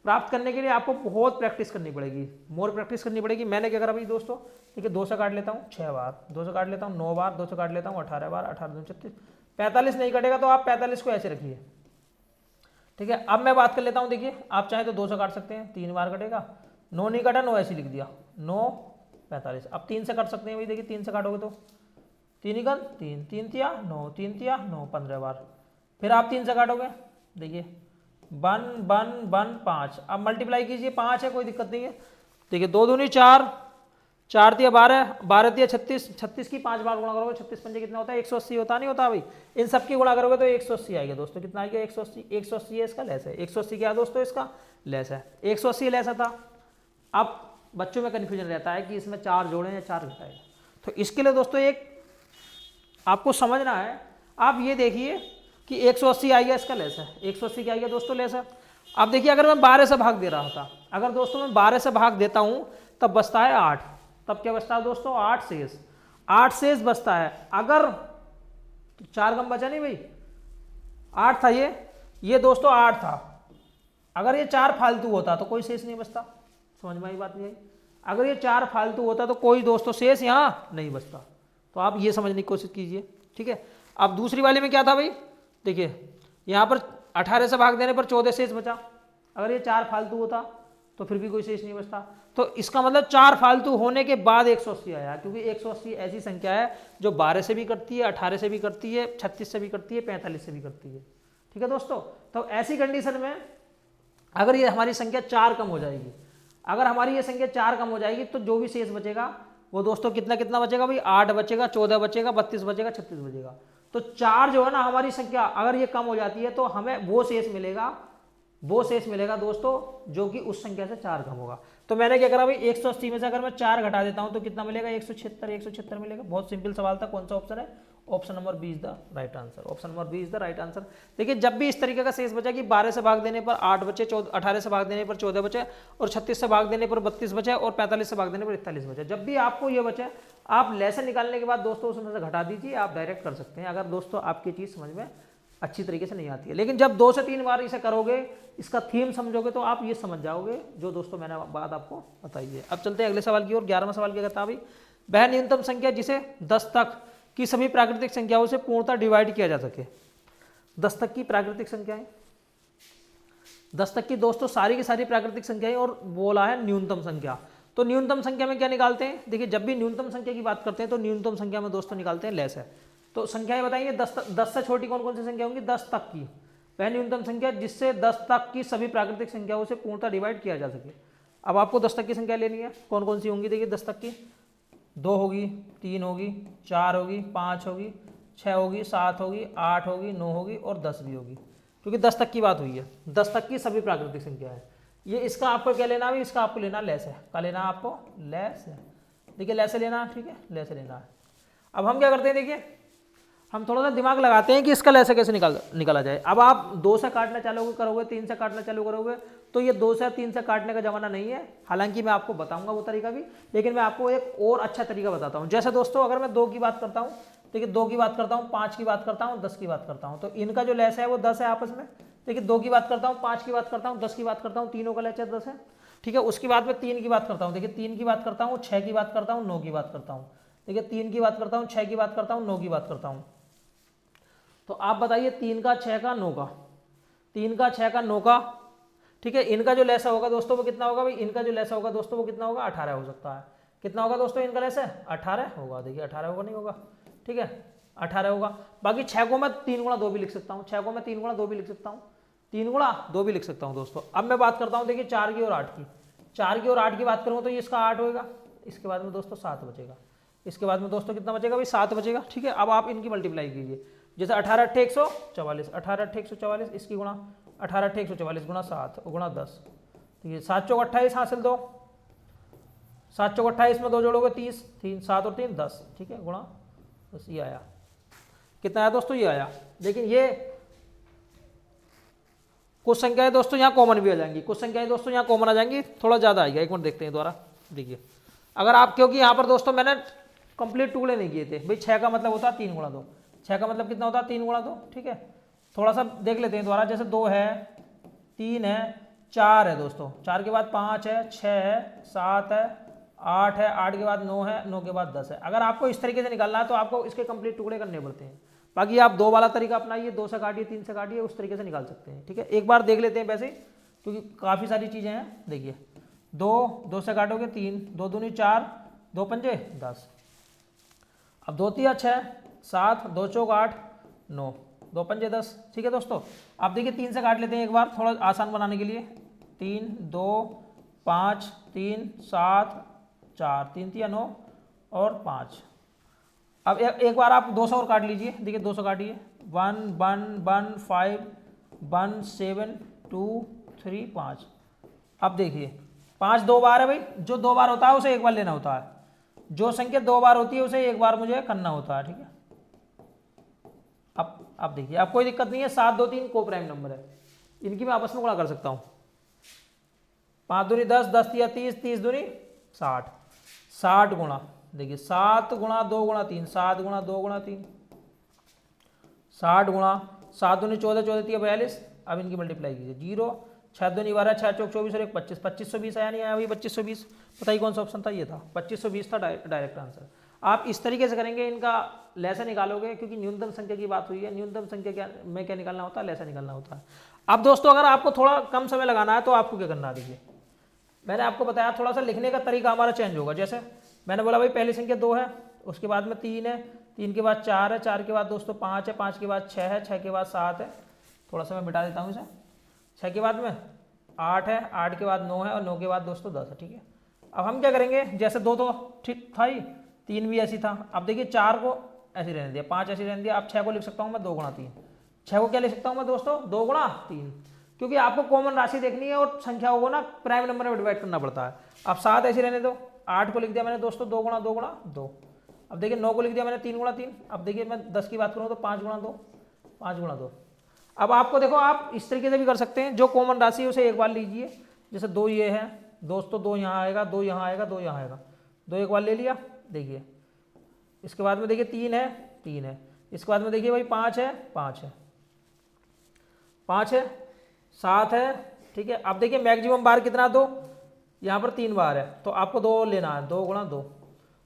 प्राप्त करने के लिए आपको बहुत प्रैक्टिस करनी पड़ेगी, मोर प्रैक्टिस करनी पड़ेगी। मैंने क्या करा भाई दोस्तों, ठीक है, 2 से काट लेता हूँ 6 बार, 2 से काट लेता हूँ 9 बार, 2 से काट लेता हूँ 18 बार, 18 दूनी 36, 45 नहीं कटेगा तो आप 45 को ऐसे रखिए। ठीक है, अब मैं बात कर लेता हूँ, देखिए आप चाहे तो 2 से काट सकते हैं, 3 बार कटेगा, 9 नहीं कटा, 9 ऐसे लिख दिया, 9 45। अब 3 से काट सकते हैं भाई, देखिए 3 से काटोगे तो 3 गन 3, 3 तिया 9, 3 तिया 9, 15 बार। फिर आप 3 से काटोगे, देखिए 1 1 1 5। अब मल्टीप्लाई कीजिए, 5 है, कोई दिक्कत नहीं है। देखिए 2 दूनी 4, 4 तिया 12, 12 तिया 36, 36 की 5 बार गुणा करोगे, 36 पंजे कितना होता है, 180 होता नहीं होता भाई। इन सब की गुणा करोगे तो 180 आएगा दोस्तों। कितना आएगा, 180। 180 है इसका लेस है, 180 क्या है दोस्तों, इसका लेस है, 180 लेस था। अब बच्चों में कन्फ्यूजन रहता है कि इसमें 4 जोड़ें या 4 घटाएं, तो इसके लिए दोस्तों एक आपको समझना है। आप ये देखिए कि 180 आ गया, इसका लेस है, 180 क्या आ गया दोस्तों, लेस है। अब देखिए अगर मैं 12 से भाग दे रहा था, अगर दोस्तों मैं 12 से भाग देता हूं तब बचता है 8, तब क्या बचता है दोस्तों, 8 शेष, 8 शेष बचता है। अगर 4 कम बचा नहीं भाई, 8 था ये दोस्तों 8 था, अगर ये 4 फालतू होता तो कोई शेष नहीं बचता। समझ में आई बात नहीं आई, अगर ये 4 फालतू होता तो कोई दोस्तों शेष यहाँ नहीं बचता। तो आप ये समझने की कोशिश कीजिए। ठीक है, अब दूसरी वाली में क्या था भाई, देखिए यहाँ पर 18 से भाग देने पर 14 शेष बचा। अगर ये 4 फालतू होता तो फिर भी कोई शेष नहीं बचता। तो इसका मतलब 4 फालतू होने के बाद 180 आया, क्योंकि 180 ऐसी संख्या है जो 12 से भी कटती है, 18 से भी करती है, 36 से भी करती है, 45 से भी करती है। ठीक है दोस्तों, तो ऐसी कंडीशन में अगर ये हमारी संख्या 4 कम हो जाएगी, अगर हमारी ये संख्या 4 कम हो जाएगी तो जो भी शेष बचेगा वो दोस्तों कितना कितना बचेगा भाई, 8 बचेगा, 14 बचेगा, 32 बचेगा, 36 बचेगा। तो 4 जो है ना हमारी संख्या अगर ये कम हो जाती है तो हमें वो शेष मिलेगा दोस्तों जो कि उस संख्या से 4 कम होगा। तो मैंने क्या करा भाई, 180 में से अगर मैं 4 घटा देता हूं तो कितना मिलेगा, 176 मिलेगा। बहुत सिंपल सवाल था। कौन सा ऑप्शन है, option number B is the right answer. Option number B is the right answer. देखिए जब भी इस तरीके का शेष बचा कि 12 से भाग देने पर 8 बचे, 18 से भाग देने पर 14 बचे, और 36 से भाग देने पर 32 बचे, और 45 से भाग देने पर 41 बचे, जब भी आपको ये बचे आप लेसन निकालने के बाद दोस्तों उसमें से घटा दीजिए, आप डायरेक्ट कर सकते हैं, अगर दोस्तों आपकी चीज़ समझ में अच्छी तरीके से नहीं आती है। लेकिन जब 2 से 3 बार इसे करोगे, इसका थीम समझोगे तो आप ये समझ जाओगे जो दोस्तों मैंने बात आपको बताई है। अब चलते हैं अगले सवाल की ओर। 11वां सवाल क्या कहता है भाई, वह न्यूनतम संख्या जिसे 10 तक की सभी प्राकृतिक संख्याओं से पूर्णतः डिवाइड किया जा सके। 10 तक की प्राकृतिक संख्याएं, 10 तक की दोस्तों सारी की सारी प्राकृतिक संख्याएं, और बोला है न्यूनतम संख्या। तो न्यूनतम संख्या में क्या निकालते हैं, देखिए जब भी न्यूनतम संख्या की बात करते हैं तो न्यूनतम संख्या में दोस्तों निकालते हैं लेस है। तो संख्याएं बताइए 10 से छोटी कौन कौन सी संख्या होंगी, 10 तक की। वह न्यूनतम संख्या जिससे 10 तक की सभी प्राकृतिक संख्याओं से पूर्णतः डिवाइड किया जा सके। अब आपको 10 तक की संख्या लेनी है, कौन कौन सी होंगी, देखिए 10 तक की 2 होगी, 3 होगी, 4 होगी, 5 होगी, 6 होगी, 7 होगी, 8 होगी, 9 होगी और 10 भी होगी, क्योंकि 10 तक की बात हुई है। 10 तक की सभी प्राकृतिक संख्या है। ये इसका आपको क्या लेना है, इसका आपको लेना लेस है। क्या लेना है आपको, लेस है। देखिए लेस लेना है, ठीक है, लेस लेना है। अब हम क्या करते हैं, देखिए हम थोड़ा सा दिमाग लगाते हैं कि इसका लेस कैसे निकाला जाए। अब आप 2 से काटना चालू करोगे, 3 से काटना चालू करोगे, तो ये 2 से 3 से काटने का जमाना नहीं है। हालांकि मैं आपको बताऊंगा वो तरीका भी, लेकिन मैं आपको एक और अच्छा तरीका बताता हूं। जैसे दोस्तों अगर मैं 2 की बात करता हूं, देखिए 2 की बात करता हूं, 5 की बात करता हूं, 10 की बात करता हूं, तो इनका जो लेस है वो 10 है आपस में। देखिए 2 की बात करता हूं, 5 की बात करता हूं, 10 की बात करता हूं, तीनों का लेस 10 है, ठीक है। उसके बाद में 3 की बात करता हूं, देखिए 3 की बात करता हूं, 6 की बात करता हूं, 9 की बात करता हूं, देखिए 3 की बात करता हूं, 6 की बात करता हूं, 9 की बात करता हूं। तो आप बताइए 3 का 6 का 9 का, 3 का 6 का 9 का, ठीक है। इनका जो लेसा होगा दोस्तों वो कितना होगा भाई, इनका जो लेसा होगा दोस्तों वो कितना होगा, 18 हो सकता है। कितना होगा दोस्तों इनका लेस है, 18 होगा। देखिए 18 होगा, नहीं होगा, ठीक है, 18 होगा। बाकी 6 को मैं 3 गुणा 2 भी लिख सकता हूँ, 6 को मैं 3 गुणा 2 भी लिख सकता हूँ, 3 गुणा 2 भी लिख सकता हूँ दोस्तों। अब मैं बात करता हूँ देखिए 4 की और 8 की, 4 की और 8 की बात करूँ तो ये इसका 8 होगा, इसके बाद में दोस्तों 7 बचेगा, इसके बाद में दोस्तों कितना बचेगा भाई, 7 बचेगा, ठीक है। अब आप इनकी मल्टीप्लाई कीजिए, जैसे 18 8 144, 18 8 144, इसकी गुणा 18 8 144 गुणा 7 गुणा 10, ठीक है। 7 चौक 28 हासिल 2, 7 चौक 28 में 2 जोड़ोगे 30, 3 7 और 3 10, ठीक है, गुणा 10। ये आया, कितना आया दोस्तों, ये आया। लेकिन ये कुछ संख्याएं दोस्तों यहाँ कॉमन भी आ जाएंगी, कुछ संख्याएं दोस्तों यहाँ कॉमन आ जाएंगी, थोड़ा ज़्यादा आएगा। एक मिनट देखते हैं दोबारा, देखिए अगर आप, क्योंकि यहाँ पर दोस्तों मैंने कंप्लीट टुकड़े नहीं किए थे भाई। 6 का मतलब होता है 3 गुणा 2, 6 का मतलब कितना होता है 3 गुणा 2, ठीक है। थोड़ा सा देख लेते हैं दोबारा, जैसे 2 है, 3 है, 4 है दोस्तों, 4 के बाद 5 है, 6 है, 7 है, 8 है, 8 के बाद 9 है, 9 के बाद 10 है। अगर आपको इस तरीके से निकालना है तो आपको इसके कंप्लीट टुकड़े करने पड़ते हैं। बाकी आप 2 वाला तरीका अपनाइए, 2 से काटिए, 3 से काटिए, उस तरीके से निकाल सकते हैं, ठीक है। एक बार देख लेते हैं वैसे, क्योंकि काफ़ी सारी चीज़ें हैं। देखिए 2 से काटोगे 3, 2 दूनी 4, 2 पंजे 10, अब 2 तिया 6, 7, 2 चौक 8, 9, 2 पंजे 10, ठीक है दोस्तों। आप देखिए 3 से काट लेते हैं एक बार, थोड़ा आसान बनाने के लिए। 3 2 5 3 7 4, 3 तिया 9 और 5। अब एक बार आप 200 और काट लीजिए, देखिए 200 काटिए, 1 1 1 5 1 7 2 3 5। अब देखिए 5 2 बार है भाई, जो 2 बार होता है उसे एक बार लेना होता है, जो संख्या 2 बार होती है उसे एक बार मुझे करना होता है, ठीक है। अब देखिए, अब कोई दिक्कत नहीं है, 7 2 3 को प्राइम नंबर है, इनकी मैं आपस में गुणा कर सकता हूँ। 5 दूनी 10, 10 तिया 30, 30 दूनी 60, 60 गुणा, देखिए 7 गुणा 2 गुणा 3, 7 गुणा 2 गुणा 3, 60 गुणा 7 दूनी 14, 14 तिया 42। अब इनकी मल्टीप्लाई कीजिए, 0 6 दूनी 12, 6 चौक 24 और 1 25, 2520 आया नहीं आया भाई, 2520। बताइए कौन सा ऑप्शन था, ये था 2520 था डायरेक्ट आंसर। आप इस तरीके से करेंगे, इनका लैसा निकालोगे, क्योंकि न्यूनतम संख्या की बात हुई है। न्यूनतम संख्या में क्या निकालना होता है, लैसा निकालना होता है। अब दोस्तों अगर आपको थोड़ा कम समय लगाना है तो आपको क्या करना है, देखिए मैंने आपको बताया थोड़ा सा लिखने का तरीका हमारा चेंज होगा। जैसे मैंने बोला भाई पहली संख्या 2 है, उसके बाद में 3 है, 3 के बाद 4 है, 4 के बाद दोस्तों 5 है, 5 के बाद 6 है, 6 के बाद 7 है, थोड़ा सा मैं बिठा देता हूँ इसे, 6 के बाद में 8 है, 8 के बाद 9 है और 9 के बाद दोस्तों 10 है। ठीक है, अब हम क्या करेंगे, जैसे 2 तो ठीक था ही, 3 भी ऐसी था। अब देखिए 4 को ऐसे रहने दिया, 5 ऐसे रहने दिया। अब 6 को लिख सकता हूँ मैं 2 गुणा 3। 6 को क्या लिख सकता हूँ मैं दोस्तों 2 गुणा 3, क्योंकि आपको कॉमन राशि देखनी है और संख्याओं को ना प्राइम नंबर में डिवाइड करना पड़ता है। अब 7 ऐसे रहने दो। 8 को लिख दिया मैंने दोस्तों 2 गुणा 2 गुणा 2। अब देखिए 9 को लिख दिया मैंने 3 गुणा 3। अब देखिए मैं 10 की बात करूँ तो 5 गुणा 2, 5 गुणा 2। अब आपको देखो आप इस तरीके से भी कर सकते हैं, जो कॉमन राशि है उसे एक बार लीजिए। जैसे 2 ये है दोस्तों, 2 यहाँ आएगा, 2 यहाँ आएगा, 2 यहाँ आएगा, 2 एक बार ले लिया। देखिए इसके बाद में देखिए 3 है, 3 है। इसके बाद में देखिए भाई 5 है, 5 है, 5 है, 7 है। ठीक है, अब देखिए मैक्सिमम बार कितना, 2, यहाँ पर 3 बार है तो आपको 2 लेना है, 2 गुणा 2।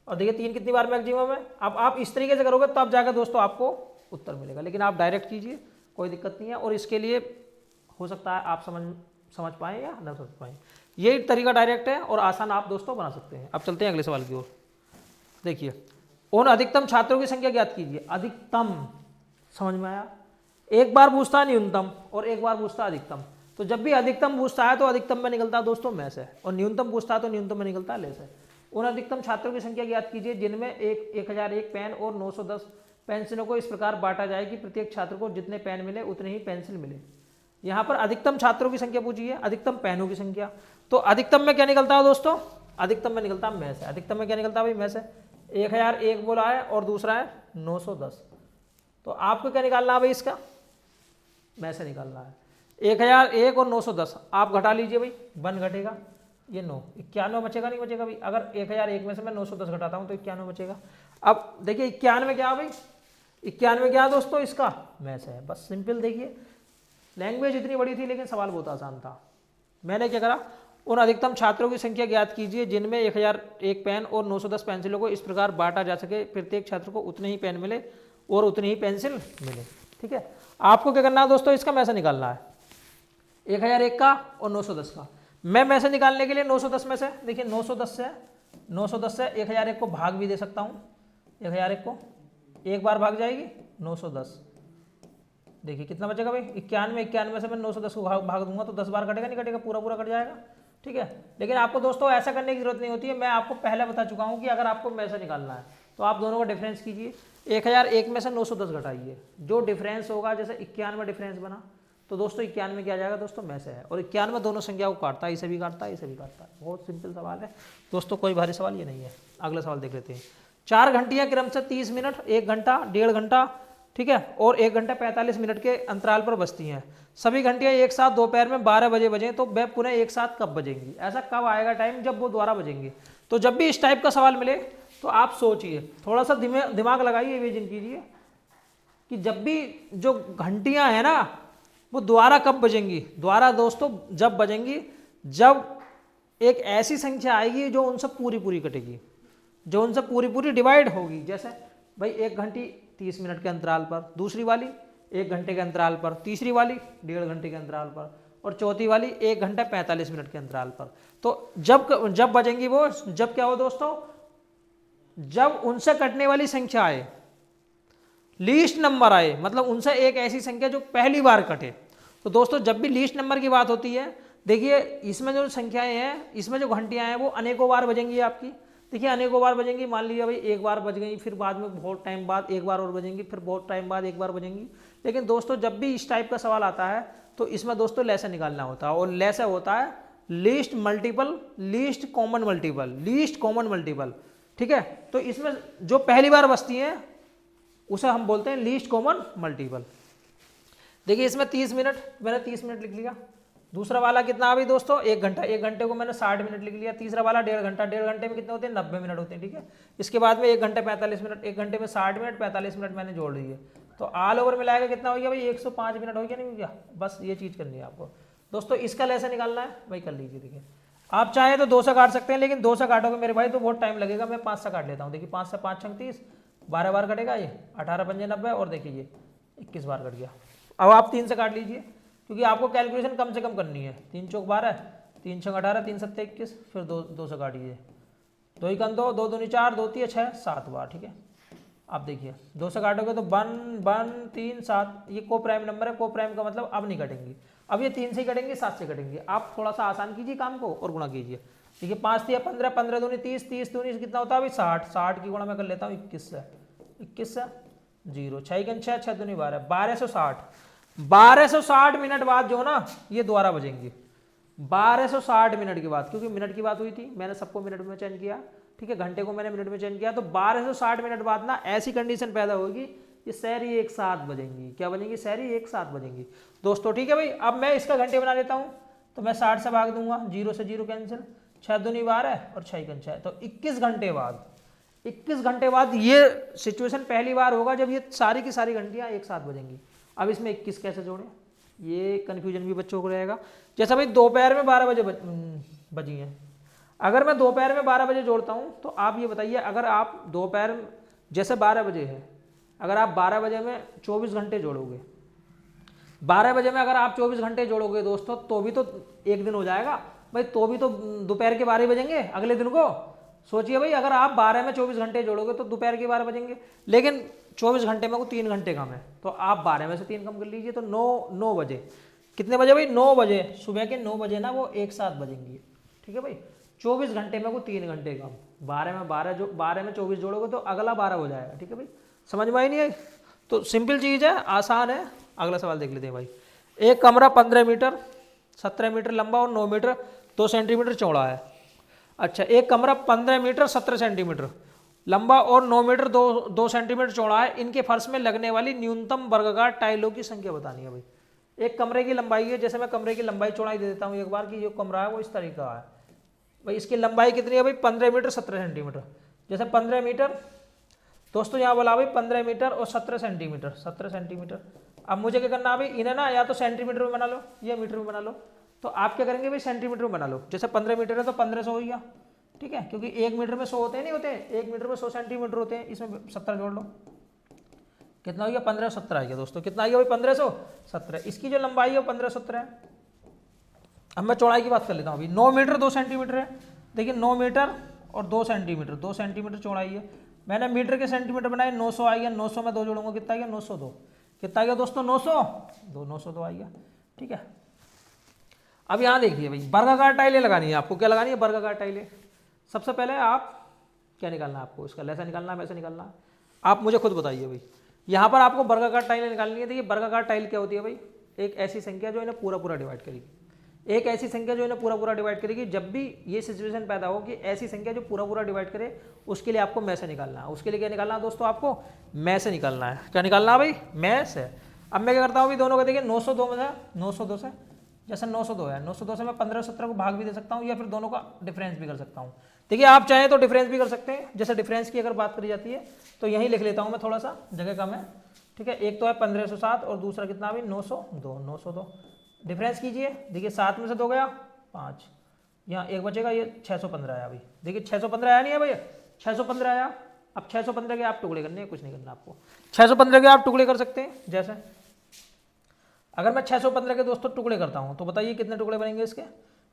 और देखिए 3 कितनी बार मैक्सिमम है। अब आप इस तरीके से करोगे तब जाकर दोस्तों आपको उत्तर मिलेगा, लेकिन आप डायरेक्ट कीजिए, कोई दिक्कत नहीं है। और इसके लिए हो सकता है आप समझ पाएँ या ना समझ पाएँ, ये तरीका डायरेक्ट है और आसान आप दोस्तों बना सकते हैं। अब चलते हैं अगले सवाल की ओर। देखिए उन अधिकतम छात्रों की संख्या ज्ञात कीजिए। अधिकतम समझ में आया, एक बार पूछता है न्यूनतम और एक बार पूछता है अधिकतम। तो जब भी अधिकतम पूछता है तो अधिकतम में निकलता है दोस्तों में से, और न्यूनतम पूछता है तो न्यूनतम में निकलता है ले से। उन अधिकतम छात्रों की संख्या ज्ञात कीजिए जिनमें 1001 पेन और 910 पेंसिलों को इस प्रकार बांटा जाए कि प्रत्येक छात्र को जितने पेन मिले उतने ही पेंसिल मिले। यहाँ पर अधिकतम छात्रों की संख्या पूछी है, अधिकतम पेनों की संख्या। तो अधिकतम में क्या निकलता है दोस्तों, अधिकतम में निकलता है में से। अधिकतम में क्या निकलता है भाई में से, 1001 बोला है और दूसरा है 910। तो आपको क्या निकालना है भाई, इसका में से निकालना है। 1001 और 910 आप घटा लीजिए भाई, 1 घटेगा, ये 9, 91 बचेगा नहीं बचेगा भाई। अगर 1001 में से मैं 910 घटाता हूँ तो 91 बचेगा। अब देखिए 91 क्या है भाई, 91 क्या है दोस्तों, इसका में से है। बस सिंपल, देखिए लैंग्वेज इतनी बड़ी थी लेकिन सवाल बहुत आसान था। मैंने क्या करा, उन अधिकतम छात्रों की संख्या ज्ञात कीजिए जिनमें 1001 पेन और 910 पेंसिलों को इस प्रकार बांटा जा सके प्रत्येक छात्र को उतने ही पेन मिले और उतनी ही पेंसिल मिले। ठीक है, आपको क्या करना है दोस्तों, इसका में से निकालना है, 1001 का और 910 का। मैं में से निकालने के लिए 910 में से, देखिए 910 से 1001 को भाग भी दे सकता हूँ। 1001 को एक बार भाग जाएगी 910, देखिए कितना बचेगा भाई 91 से मैं 910 को भाग दूंगा तो 10 बार कटेगा नहीं कटेगा, पूरा पूरा कट जाएगा। ठीक है, लेकिन आपको दोस्तों ऐसा करने की जरूरत नहीं होती है। मैं आपको पहले बता चुका हूँ कि अगर आपको में से निकालना है तो आप दोनों का डिफरेंस कीजिए। 1001 में से 910 घटाइए, जो डिफरेंस होगा, जैसे 91 डिफरेंस बना तो दोस्तों 91 क्या जाएगा दोस्तों में से है, और 91 दोनों संख्या को काटता है, इसे भी काटता है इसे भी काटता है। बहुत सिंपल सवाल है दोस्तों, कोई भारी सवाल ये नहीं है। अगला सवाल देख लेते हैं। 4 घंटियाँ क्रम से 30 मिनट, 1 घंटा, 1.5 घंटा, ठीक है, और 1 घंटा 45 मिनट के अंतराल पर बजती हैं। सभी घंटियां एक साथ दोपहर में 12 बजे बजें तो वह पुनः एक साथ कब बजेंगी। ऐसा कब आएगा टाइम, जब वो दोबारा बजेंगी। तो जब भी इस टाइप का सवाल मिले तो आप सोचिए, थोड़ा सा दिमाग लगाइए, इमेजिन कीजिए कि जब भी जो घंटियां हैं ना वो दोबारा कब बजेंगी। दोबारा दोस्तों जब बजेंगी जब एक ऐसी संख्या आएगी जो उनसे पूरी पूरी कटेगी, जो उनसे पूरी पूरी डिवाइड होगी। जैसे भाई 1 घंटी 30 मिनट के अंतराल पर, दूसरी वाली 1 घंटे के अंतराल पर, तीसरी वाली 1.5 घंटे के अंतराल पर, और चौथी वाली 1 घंटा 45 मिनट के अंतराल पर। तो जब बजेंगी वो, जब क्या हो दोस्तों, जब उनसे कटने वाली संख्या आए, लीस्ट नंबर आए, मतलब उनसे एक ऐसी संख्या जो पहली बार कटे। तो दोस्तों जब भी लीस्ट नंबर की बात होती है, देखिए इसमें जो संख्याएं हैं, इसमें जो घंटियां हैं वो अनेकों बार बजेंगी आपकी। देखिए अनेकों बार बजेंगी, मान लीजिए भाई 1 बार बज गई, फिर बाद में बहुत टाइम बाद 1 बार और बजेंगी, फिर बहुत टाइम बाद 1 बार बजेंगी। लेकिन दोस्तों जब भी इस टाइप का सवाल आता है तो इसमें दोस्तों लैसे निकालना होता है, और लैसे होता है least multiple, least common multiple, least common multiple. ठीक है, तो इसमें जो पहली बार बजती हैं उसे हम बोलते हैं लीस्ट कॉमन मल्टीपल। देखिए इसमें 30 मिनट, मैंने 30 मिनट लिख लिया। दूसरा वाला कितना अभी दोस्तों 1 घंटा, 1 घंटे को मैंने 60 मिनट लिख लिया। तीसरा वाला 1.5 घंटा, 1.5 घंटे में कितने होते हैं 90 मिनट होते हैं। ठीक है, इसके बाद में 1 घंटे 45 मिनट, 1 घंटे में 60 मिनट, 45 मिनट मैंने जोड़ दिए। तो ऑल ओवर मिलाएगा कितना हो गया भाई 105 मिनट हो गया, नहीं हो गया। बस ये चीज़ करनी है आपको दोस्तों। इसका लेसन निकालना है भाई, कर लीजिए। देखिए आप चाहे तो 2 से काट सकते हैं, लेकिन 2 से काटोगे मेरे भाई तो बहुत टाइम लगेगा। मैं 5 से काट लेता हूँ। देखिए 5 से 5 छंग 30, 12 बार कटेगा ये, 18 पंजे 90, और देखिए ये 21 बार कट गया। अब आप 3 से काट लीजिए, क्योंकि आपको कैलकुलेशन कम से कम करनी है। 3 चौक 12, 3 छंग 18, 3 सत्ते 21, फिर दो से काटिए, 2 एकम 2, 2 दूनी 4, 2 तिया 6, 7 बार। ठीक है, आप देखिए 2 से काटोगे तो 1 1 3 7, ये को प्राइम नंबर है। को प्राइम का मतलब अब नहीं कटेंगे, अब ये 3 से ही कटेंगे, 7 से कटेंगे। आप थोड़ा सा आसान कीजिए काम को और गुणा कीजिए। देखिए 5 तिया 15, 15 दूनी 30, 30 दूनी कितना होता है अभी 60, 60 की गुणा मैं कर लेता हूँ 21 से, 21 से 0, 6 एकम 6, 6 दूनी 12, 1260, 1260 मिनट बाद जो ना ये दोबारा बजेंगे, 1260 मिनट के बाद, क्योंकि मिनट की बात हुई थी, मैंने सबको मिनट में चेंज किया। ठीक है, घंटे को मैंने मिनट में चेंज किया, तो 1260 मिनट बाद ना ऐसी कंडीशन पैदा होगी कि सारी एक साथ बजेंगी। क्या बजेंगी? सारी एक साथ बजेंगी दोस्तों। ठीक है भाई, अब मैं इसका घंटे बना लेता हूँ, तो मैं 60 से भाग दूंगा, 0 से 0 कैंसिल, 6 दूनी 12 और 6 एकम 6, तो 21 घंटे बाद, 21 घंटे बाद ये सिचुएशन पहली बार होगा जब ये सारी की सारी घंटियाँ एक साथ बजेंगी। अब इसमें 21 कैसे जोड़ें, ये कन्फ्यूजन भी बच्चों को रहेगा। जैसा भाई दोपहर में 12 बजे बजी हैं, अगर मैं दोपहर में 12 बजे जोड़ता हूँ तो आप ये बताइए, अगर आप दोपहर जैसे 12 बजे है, अगर आप 12 बजे में 24 घंटे जोड़ोगे, 12 बजे में अगर आप 24 घंटे जोड़ोगे दोस्तों, तो भी तो एक दिन हो जाएगा भाई, तो भी तो दोपहर के 12 बजेंगे अगले दिन को। सोचिए भाई, अगर आप 12 में 24 घंटे जोड़ोगे तो दोपहर के 12 बजेंगे, लेकिन 24 घंटे में को 3 घंटे कम है, तो आप 12 में से 3 कम कर लीजिए, तो 9 बजे, कितने बजे भाई? 9 बजे, सुबह के 9 बजे ना वो एक साथ बजेंगी। ठीक है भाई, 24 घंटे में को 3 घंटे कम, 12 में 24 जोड़ोगे तो अगला 12 हो जाएगा। ठीक है भाई, समझ में आई नहीं आई? तो सिंपल चीज़ है, आसान है। अगला सवाल देख लेते हैं भाई। एक कमरा 15 मीटर 17 मीटर लंबा और 9 मीटर 2 सेंटीमीटर चौड़ा है। अच्छा, एक कमरा 15 मीटर 17 सेंटीमीटर लंबा और 9 मीटर 2 सेंटीमीटर चौड़ा है। इनके फर्श में लगने वाली न्यूनतम वर्गाकार टाइलों की संख्या बतानी है भाई। एक कमरे की लंबाई है, जैसे मैं कमरे की लंबाई चौड़ाई दे देता हूँ एक बार, कि जो कमरा है वो इस तरीके का है भाई। इसकी लंबाई कितनी है भाई? 15 मीटर 17 सेंटीमीटर। जैसे 15 मीटर दोस्तों, यहाँ बोला भाई 15 मीटर और 17 सेंटीमीटर, 17 सेंटीमीटर। अब मुझे क्या करना है भाई, इन्हें ना या तो सेंटीमीटर में बना लो या मीटर में बना लो। तो आप क्या करेंगे भाई, सेंटीमीटर में बना लो। जैसे 15 मीटर है तो 1500 हो गया। ठीक है, क्योंकि 1 मीटर में 100 होते हैं, नहीं होते, 1 मीटर में 100 सेंटीमीटर होते हैं, इसमें 17 जोड़ लो, कितना हो गया? 1517 आ गया दोस्तों। कितना आ गया भाई? 1517। इसकी जो लंबाई है वो 1517 है। अब मैं चौड़ाई की बात कर लेता हूँ अभी। 9 मीटर 2 सेंटीमीटर है, देखिए 9 मीटर और 2 सेंटीमीटर, 2 सेंटीमीटर चौड़ाई है। मैंने मीटर के सेंटीमीटर बनाए, 900 आ गया, 900 में 2 जोड़ूंगा, कितना आ गया? 902। कितना आ गया दोस्तों? 902 आ गया। ठीक है, अब यहाँ देखिए भाई, वर्गाकार टाइलें लगानी है आपको। क्या लगानी है? वर्गाकार टाइलें। सबसे पहले आप क्या निकालना है आपको? इसका लैसा निकालना है, वैसे निकालना है, आप मुझे खुद बताइए भाई। यहाँ पर आपको वर्गाकार टाइलें निकालनी है। देखिए वर्गाकार टाइल क्या होती है भाई? एक ऐसी संख्या जो इन्हें पूरा डिवाइड करेगी, एक ऐसी संख्या जो इन्हें पूरा डिवाइड करेगी। जब भी ये सिचुएशन पैदा हो कि ऐसी संख्या जो पूरा डिवाइड करे, उसके लिए आपको में से निकालना है। उसके लिए क्या निकालना है दोस्तों? आपको में से निकालना है। क्या निकालना है भाई? में से। अब मैं क्या करता हूँ अभी, दोनों को देखिए 902 में से, 902 से, जैसे 902 है, 902 से मैं 1517 को भाग भी दे सकता हूँ, या फिर दोनों का डिफरेंस भी कर सकता हूँ। देखिए आप चाहें तो डिफरेंस भी कर सकते हैं। जैसे डिफरेंस की अगर बात करी जाती है तो यहीं लिख लेता हूँ मैं, थोड़ा सा जगह कम है। ठीक है, एक तो है 1507 और दूसरा कितना अभी? 902। डिफरेंस कीजिए, देखिए 7 में से 2 गया 5, यहाँ एक बचेगा, ये 615 आया भाई। देखिए 615 आया नहीं है भैया? 615 आया। अब 615 के आप टुकड़े करने हैं, कुछ नहीं करना आपको। 615 के आप टुकड़े कर सकते हैं। जैसे अगर मैं 615 के दोस्तों टुकड़े करता हूँ तो बताइए कितने टुकड़े बनेंगे इसके?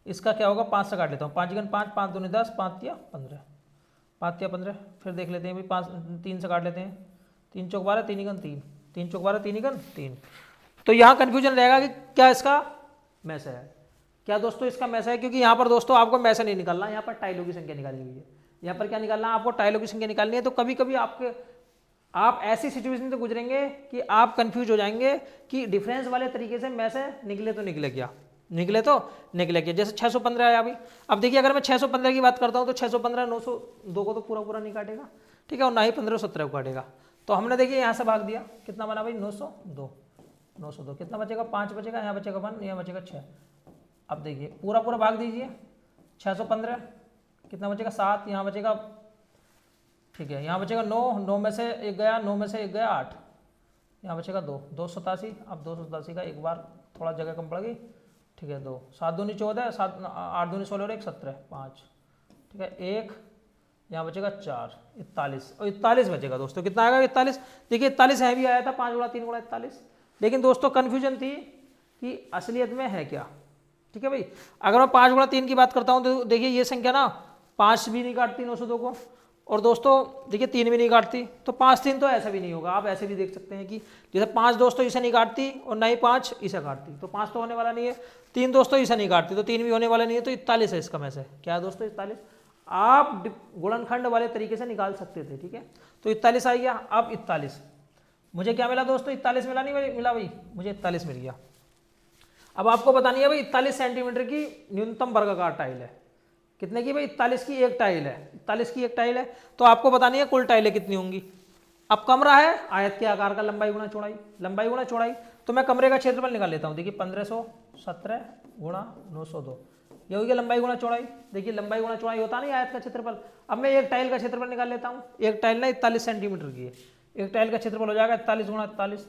इसका क्या होगा? 5 से काट लेता हूँ, 5 गुना 5, 5 दूनी 10, 5 तिया 15, 5 तिया 15। फिर देख लेते हैं भाई, 5 3 से काट लेते हैं, 3 चौक 12, 3 एकम 3, 3 चौक 12, 3 एकम 3। तो यहाँ कन्फ्यूजन रहेगा कि क्या इसका में से है। क्या दोस्तों इसका में से है? क्योंकि यहाँ पर दोस्तों आपको में से नहीं निकालना, यहाँ पर टाइलों की संख्या निकालनी हुई है। यहाँ पर क्या निकालना है आपको? टाइलों की संख्या निकालनी है। तो कभी कभी आप ऐसी सिचुएशन से गुजरेंगे कि आप कंफ्यूज हो जाएंगे कि डिफरेंस वाले तरीके से में से निकले तो निकले क्या, निकले तो निकले क्या। जैसे 615 आया अभी। अब देखिए अगर मैं 615 की बात करता हूँ तो 615 902 को तो पूरा नहीं काटेगा। ठीक है, और ना ही 1517 को काटेगा। तो हमने देखिए यहाँ से भाग दिया, कितना बना भाई? 902। कितना बचेगा? 5 बचेगा, यहाँ बचेगा 1, यहाँ बचेगा 6। अब देखिए पूरा भाग दीजिए, 615 कितना बचेगा? 7, यहाँ बचेगा, ठीक है, यहाँ बचेगा 9 में से 1 गया, 9 में से 1 गया 8, यहाँ बचेगा 287। अब 287 का एक बार थोड़ा जगह कम पड़ गई। ठीक है, 2, 7 दूनी 14, 7 8 दूनी 16 और 1 17, 5। ठीक है, 1 यहाँ बचेगा 4, 41 और 41 बचेगा दोस्तों। कितना आएगा? 41। देखिए 41 है भी आया था, 5 गुणा 3 गुणा 41। लेकिन दोस्तों कन्फ्यूजन थी कि असलियत में है क्या। ठीक है भाई। अगर मैं 5 गुणा 3 की बात करता हूँ तो देखिए ये संख्या ना 5 भी नहीं काटती 902 को, और दोस्तों देखिए 3 भी नहीं काटती, तो 5 3 तो ऐसा भी नहीं होगा। आप ऐसे भी देख सकते हैं कि जैसे 5 दोस्तों इसे नहीं काटती और ना ही 5 इसे काटती, तो 5 तो होने वाला नहीं है। 3 दोस्तों इसे नहीं काटती तो 3 भी होने वाला नहीं है, तो 41 है इसका में से। क्या है दोस्तों? 41। आप गुणनखंड वाले तरीके से निकाल सकते थे, ठीक है। तो 41 आ गया। अब 41 मुझे क्या मिला दोस्तों? 41 मिला, नहीं मिला भाई, मुझे 41 मिल गया। अब आपको बतानी है भाई 41 सेंटीमीटर की न्यूनतम वर्गाकार टाइल है। कितने की भाई? 41 की एक टाइल है। 41 की एक टाइल है, तो आपको बतानी है कुल टाइलें कितनी होंगी। अब कमरा है आयत के आकार का, लंबाई गुणा चौड़ाई, लंबाई गुणा चौड़ाई, तो मैं कमरे का क्षेत्रफल निकाल लेता हूँ। देखिए 1517 गुणा 902, ये हो गया लंबाई गुणा चौड़ाई। देखिए लंबाई गुणा चौड़ाई होता नहीं आयत का क्षेत्रफल। अब मैं एक टाइल का क्षेत्रफल निकाल लेता हूँ। एक टाइल ना 41 सेंटीमीटर की है, एक टाइल का क्षेत्रफल हो जाएगा 41 गुणा 41,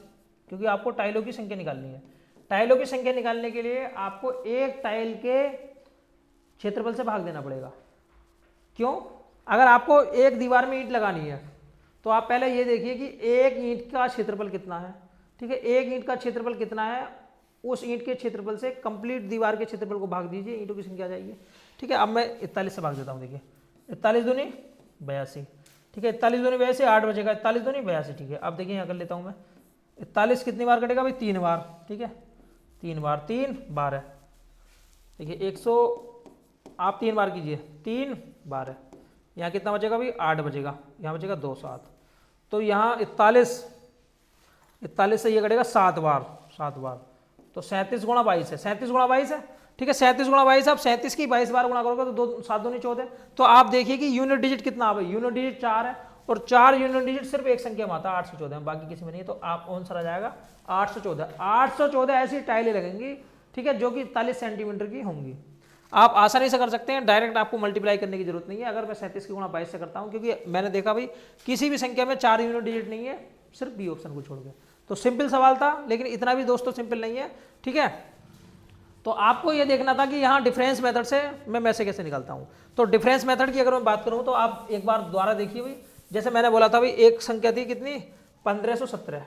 क्योंकि आपको टाइलों की संख्या निकालनी है। टाइलों की संख्या निकालने के लिए आपको एक टाइल के क्षेत्रफल से भाग देना पड़ेगा। क्यों? अगर आपको एक दीवार में ईंट लगानी है तो आप पहले ये देखिए कि एक ईंट का क्षेत्रफल कितना है, ठीक है। एक ईंट का क्षेत्रफल कितना है, उस ईंट के क्षेत्रफल से कंप्लीट दीवार के क्षेत्रफल को भाग दीजिए, ईंटों की संख्या आ जाएगी, ठीक है। अब मैं 41 से भाग देता हूँ। देखिए 41 दूनी 82, ठीक है। 41 दूनी 82, 8 बचेगा। 41 दूनी 82, ठीक है। अब देखिए यहाँ कर लेता हूँ मैं। 41 कितनी बार कटेगा भाई? 3 बार, ठीक है। 3 बार, 3 12, देखिए 100, आप 3 बार कीजिए, 3 12, यहाँ कितना बचेगा भाई? 8 बचेगा, यहाँ बचेगा 2 7, तो यहाँ 41 से ये कटेगा 7 बार, 7 बार, तो 37 गुणा 22 है। 37 गुणा 22 है, ठीक है। 37 गुणा 22, आप 37 की 22 बार गुणा करोगे तो 2 7 दूनी 14, तो आप देखिए कि यूनिट डिजिट कितना भाई? यूनिट डिजिट 4 है, और 4 यूनिट डिजिट सिर्फ एक संख्या में आता है 814, बाकी किसी में नहीं है, तो आप आंसर आ जाएगा 814। 814 ऐसी टाइलें लगेंगी, ठीक है, जो कि 41 सेंटीमीटर की होंगी। आप आसानी से कर सकते हैं, डायरेक्ट आपको मल्टीप्लाई करने की जरूरत नहीं है। अगर मैं 37 की गुणा 22 से करता हूं, क्योंकि मैंने देखा भाई किसी भी संख्या में 4 यूनिट डिजिट नहीं है, सिर्फ बी ऑप्शन को छोड़ के। तो सिंपल सवाल था, लेकिन इतना भी दोस्तों सिंपल नहीं है, ठीक है। तो आपको यह देखना था कि यहाँ डिफरेंस मेथड से मैं मैसे कैसे निकालता हूँ। तो डिफरेंस मेथड की अगर मैं बात करूँ तो आप एक बार दोबारा देखिए भाई, जैसे मैंने बोला था भाई एक संख्या थी कितनी? 1517,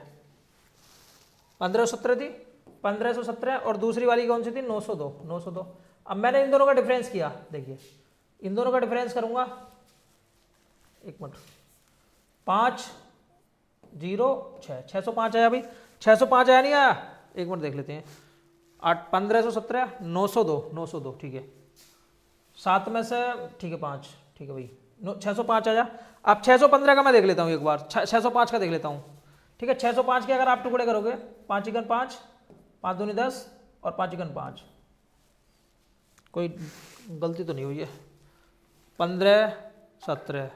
1517 थी, 1517, और दूसरी वाली कौन सी थी? 902, 902। अब मैंने इन दोनों का डिफरेंस किया, देखिए इन दोनों का डिफरेंस करूंगा, एक मिनट, 5 0 6, 605 आया भाई, 605 आया नहीं आया? एक मिनट देख लेते हैं। 1517 902, 902, ठीक है। 7 में से, ठीक है 5, ठीक है भाई, 605 आया। अब 615 का मैं देख लेता हूँ एक बार, 605 का देख लेता हूँ, ठीक है। 605 के अगर आप टुकड़े करोगे, 5 × 5, 5 दूनी 10, और 5 × 5, कोई गलती तो नहीं हुई है? 15 17,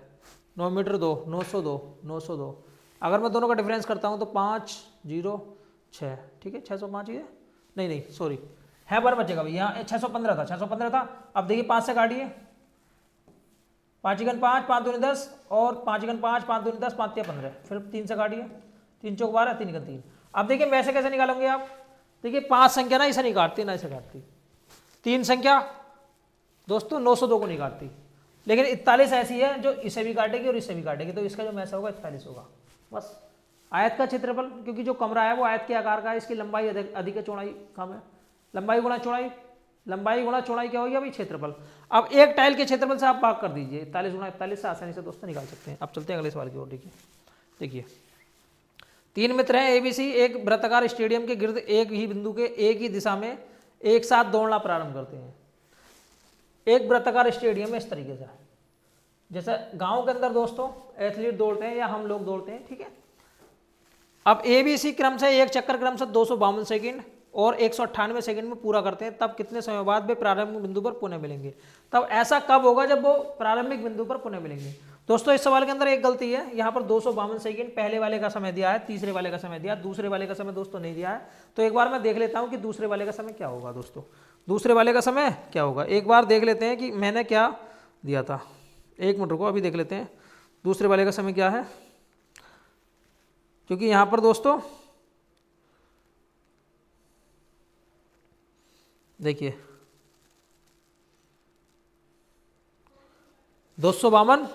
9 मीटर 2, 902, 902। अगर मैं दोनों का डिफरेंस करता हूँ तो 5 0 6, ठीक है। 605 ही है, नहीं सॉरी, है बार बचेगा भाई, यहाँ 615 था, 615 था। अब देखिए 5 से काटिए, 5 × 5, 5 दूनी 10, और 5 × 5, 5 दूनी 10, 5 × 15, फिर 3 से काटिए, 3 चौक 12, 3 × 3। अब देखिए वैसे कैसे निकालोगे आप? देखिए 5 संख्या ना इसे नहीं काटती, ना इसे काटती। 3 संख्या दोस्तों 902 को नहीं काटती, लेकिन 41 ऐसी है जो इसे भी काटेगी और इसे भी काटेगी, तो इसका जो मैसा होगा 41 होगा। बस आयत का क्षेत्रफल, क्योंकि जो कमरा है वो आयत के आकार का है, इसकी लंबाई अधिक है, चौड़ाई कम है। लंबाई गुणा चौड़ाई, लंबाई गुणा चौड़ाई क्या हो गया भाई? क्षेत्रफल। अब एक टाइल के क्षेत्रफल से आप भाग कर दीजिए, 41 गुणा 41 से आसानी से दोस्तों निकाल सकते हैं। अब चलते हैं अगले सवाल की ओर। देखिए 3 मित्र हैं ABC, एक वृत्ताकार स्टेडियम के गिर्द एक ही बिंदु के एक ही दिशा में एक साथ दौड़ना प्रारंभ करते हैं। एक वृत्ताकार स्टेडियम है इस तरीके से, जैसे गांव के अंदर दोस्तों एथलीट दौड़ते हैं या हम लोग दौड़ते हैं, ठीक है। अब ABC क्रम से एक चक्कर क्रम से 252 सेकंड और 198 सेकंड में पूरा करते हैं, तब कितने समय बाद वे प्रारंभिक बिंदु पर पुनः मिलेंगे? तब ऐसा कब होगा जब वो प्रारंभिक बिंदु पर पुनः मिलेंगे? दोस्तों इस सवाल के अंदर एक गलती है, यहाँ पर 252 सेकंड पहले वाले का समय दिया है, तीसरे वाले का समय दिया, दूसरे वाले का समय दोस्तों नहीं दिया है। तो एक बार मैं देख लेता हूँ कि दूसरे वाले का समय क्या होगा। दोस्तों दूसरे वाले का समय क्या होगा, एक बार देख लेते हैं कि मैंने क्या दिया था। एक मिनट रुको, अभी देख लेते हैं दूसरे वाले का समय क्या है, क्योंकि यहाँ पर दोस्तों देखिए 252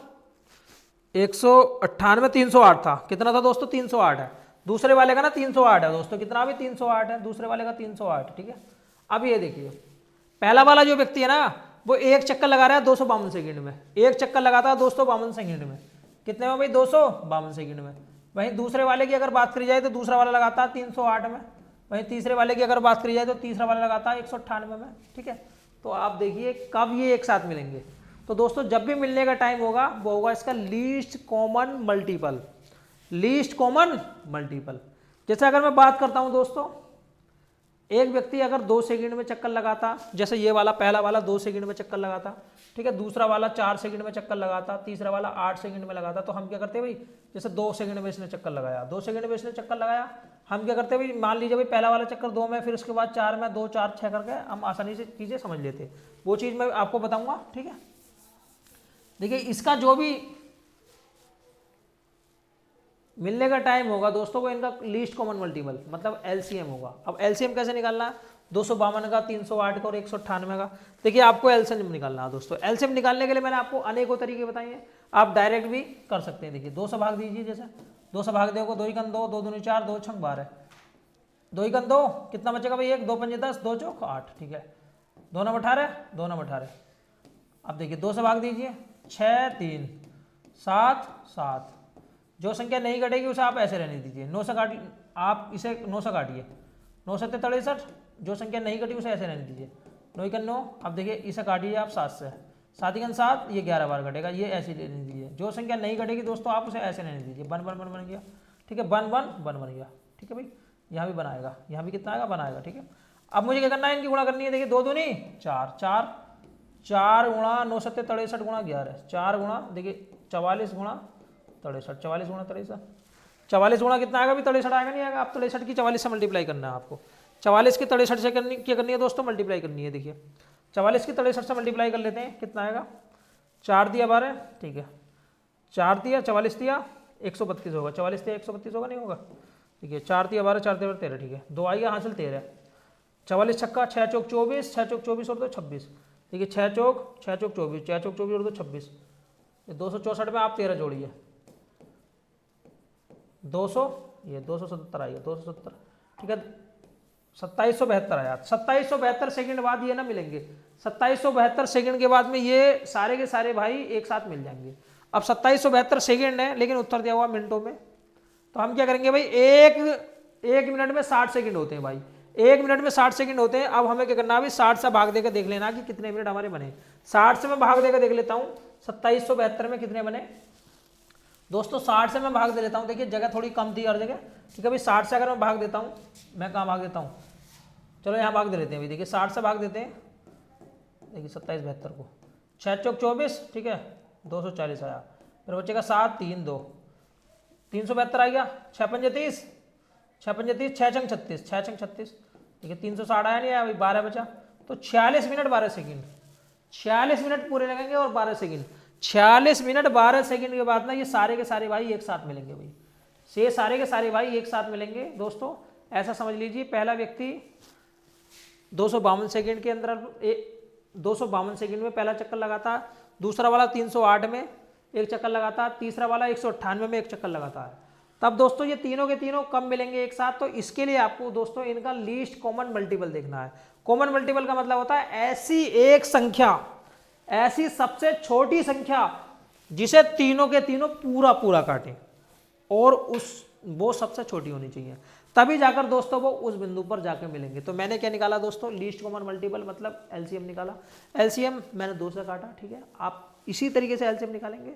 198 308 था, कितना था दोस्तों? 308 है। दूसरे वाले का ना 308 है दोस्तों, कितना भी 308 है दूसरे वाले का, 308, ठीक है। अब ये देखिए पहला वाला जो व्यक्ति है ना वो एक चक्कर लगा रहा है 252 सेकंड में, एक चक्कर लगाता है 252 सेकंड में, कितने में भाई 252 सेकंड में। वहीं दूसरे वाले की अगर बात करी जाए तो दूसरा वाला लगाता है 308 में, वहीं तीसरे वाले की अगर बात करी जाए तो तीसरा वाला लगाता है 198 में, ठीक है। तो आप देखिए कब ये एक साथ मिलेंगे। तो दोस्तों जब भी मिलने का टाइम होगा वो होगा इसका least common multiple, least common multiple. जैसे अगर मैं बात करता हूं दोस्तों, एक व्यक्ति अगर 2 सेकंड में चक्कर लगाता, जैसे ये वाला पहला वाला 2 सेकंड में चक्कर लगाता, ठीक है, दूसरा वाला 4 सेकंड में चक्कर लगाता, तीसरा वाला 8 सेकंड में लगाता, तो हम क्या करते भाई, जैसे 2 सेकंड में इसने चक्कर लगाया, 2 सेकंड में इसने चक्कर लगाया, हम क्या करते भाई, मान लीजिए भाई पहला वाला चक्कर 2 में, फिर उसके बाद 4 में, 2 4 6 करके हम आसानी से चीज़ें समझ लेते। वो चीज़ मैं आपको बताऊँगा, ठीक है। देखिए इसका जो भी मिलने का टाइम होगा दोस्तों वो इनका लीस्ट कॉमन मल्टीपल मतलब एलसीएम होगा। अब एलसीएम कैसे निकालना है, 252 का, 308 का और 198 का। देखिए आपको एलसीएम निकालना है दोस्तों। एलसीएम निकालने के लिए मैंने आपको अनेकों तरीके बताए हैं, आप डायरेक्ट भी कर सकते हैं। देखिए 2 से भाग दीजिए, जैसे 2 से भाग दोगे 2 ही कन 2, 2 दूनी 4, 2 छंग 12, 2 ही कन 2, कितना बचेगा भाई 1, 2 पंजे 10, 2 चौक 8, ठीक है, 2 9 18, 2 9 18। अब देखिए 2 से भाग दीजिए, 6 3 7 7, जो संख्या नहीं कटेगी उसे आप ऐसे रहने दीजिए। 9 से काट, आप इसे 9 से काटिए, 9 7 63, जो संख्या नहीं कटी उसे ऐसे रहने दीजिए। 9 1 9, अब देखिए इसे काटिए आप 7 से, 7 1 7, ये 11 बार कटेगा, ये ऐसे रहने दीजिए। जो संख्या नहीं कटेगी दोस्तों आप उसे ऐसे रहने दीजिए। 1 1 1 बन गया, ठीक है, 1 1 1 बन गया, ठीक है भाई। यहाँ भी बनाएगा, यहाँ भी कितना आएगा, बनाएगा, ठीक है। अब मुझे क्या करना है, इनकी गुणा करनी है। देखिए 2 दूनी 4, 4 4 गुणा 9 7 63 गुणा 11, 4 गुणा देखिए 44 गुणा 63, 44 गुणा 63, 44 गुणा कितना आएगा भी 63 आएगा, नहीं आएगा। आप 63 की 44 से मल्टीप्लाई करना है आपको, 44 की 63 से क्या करनी है दोस्तों, मल्टीप्लाई करनी है। देखिए 44 की 63 से मल्टीप्लाई कर लेते हैं, कितना आएगा, 4 दिया 12, ठीक है, 4 दिया 44 दिया 132 होगा, 44 दिया 132 होगा, नहीं होगा। ठीक है, 4 दिया 12, 4 दिया 13, ठीक है, 2 आएगा हासिल 13, 44 छक्का 6 चौक 24, 6 चौक 24 और 2 26, ठीक है, 6 चौक 24, 6 चौक 24 और 2 26, 264 में आप 13 जोड़िए, 200, ये 270 आएगा, 270, ठीक है, 2772 आया। 2772 सेकंड बाद ये ना मिलेंगे, 2772 सेकंड के बाद में ये सारे के सारे भाई एक साथ मिल जाएंगे। अब 2772 सेकंड है लेकिन उत्तर दिया हुआ मिनटों में, तो हम क्या करेंगे भाई, एक मिनट में 60 सेकंड होते हैं भाई, 1 मिनट में 60 सेकंड होते हैं। अब हमें क्या करना है भाई, 60 से भाग देकर देख लेना कि कितने मिनट हमारे बने। 60 से मैं भाग देकर देख लेता हूँ 2772 में कितने बने दोस्तों। 60 से मैं भाग दे लेता हूँ, देखिए जगह थोड़ी कम थी हर जगह, ठीक है भाई। 60 से अगर मैं भाग देता हूँ, मैं कहाँ भाग देता हूँ, चलो यहाँ भाग दे लेते हैं भाई। देखिए 60 से भाग देते हैं, देखिए 2772 को, 6 चौक 24, ठीक है, 240 आया, फिर बचेगा 7 3 2, 372 आ गया, 6 पंजे 30, 6 पंजे 30, 6 छंग 36, 6 छंग 36, ठीक है, 360 आया, नहीं आया भाई, 12 बचा, तो 46 मिनट 12 सेकंड, 46 मिनट पूरे लगेंगे और 12 सेकंड, 46 मिनट 12 सेकंड के बाद ना ये सारे के सारे भाई एक साथ मिलेंगे भाई, से सारे के सारे भाई एक साथ मिलेंगे दोस्तों। ऐसा समझ लीजिए, पहला व्यक्ति 252 सेकंड के अंदर 252 सेकंड में पहला चक्कर लगाता है, दूसरा वाला 308 में एक चक्कर लगाता है, तीसरा वाला 198 में एक चक्कर लगाता है। तब दोस्तों ये तीनों के तीनों कब मिलेंगे एक साथ, तो इसके लिए आपको दोस्तों इनका लीस्ट कॉमन मल्टीपल देखना है। कॉमन मल्टीपल का मतलब होता है ऐसी एक संख्या, ऐसी सबसे छोटी संख्या जिसे तीनों के तीनों पूरा पूरा काटें, और वो सबसे छोटी होनी चाहिए, तभी जाकर दोस्तों वो उस बिंदु पर जाकर मिलेंगे। तो मैंने क्या निकाला दोस्तों, लीस्ट कॉमन मल्टीपल मतलब एलसीएम निकाला। एलसीएम मैंने 2 से काटा, ठीक है, आप इसी तरीके से एलसीएम निकालेंगे,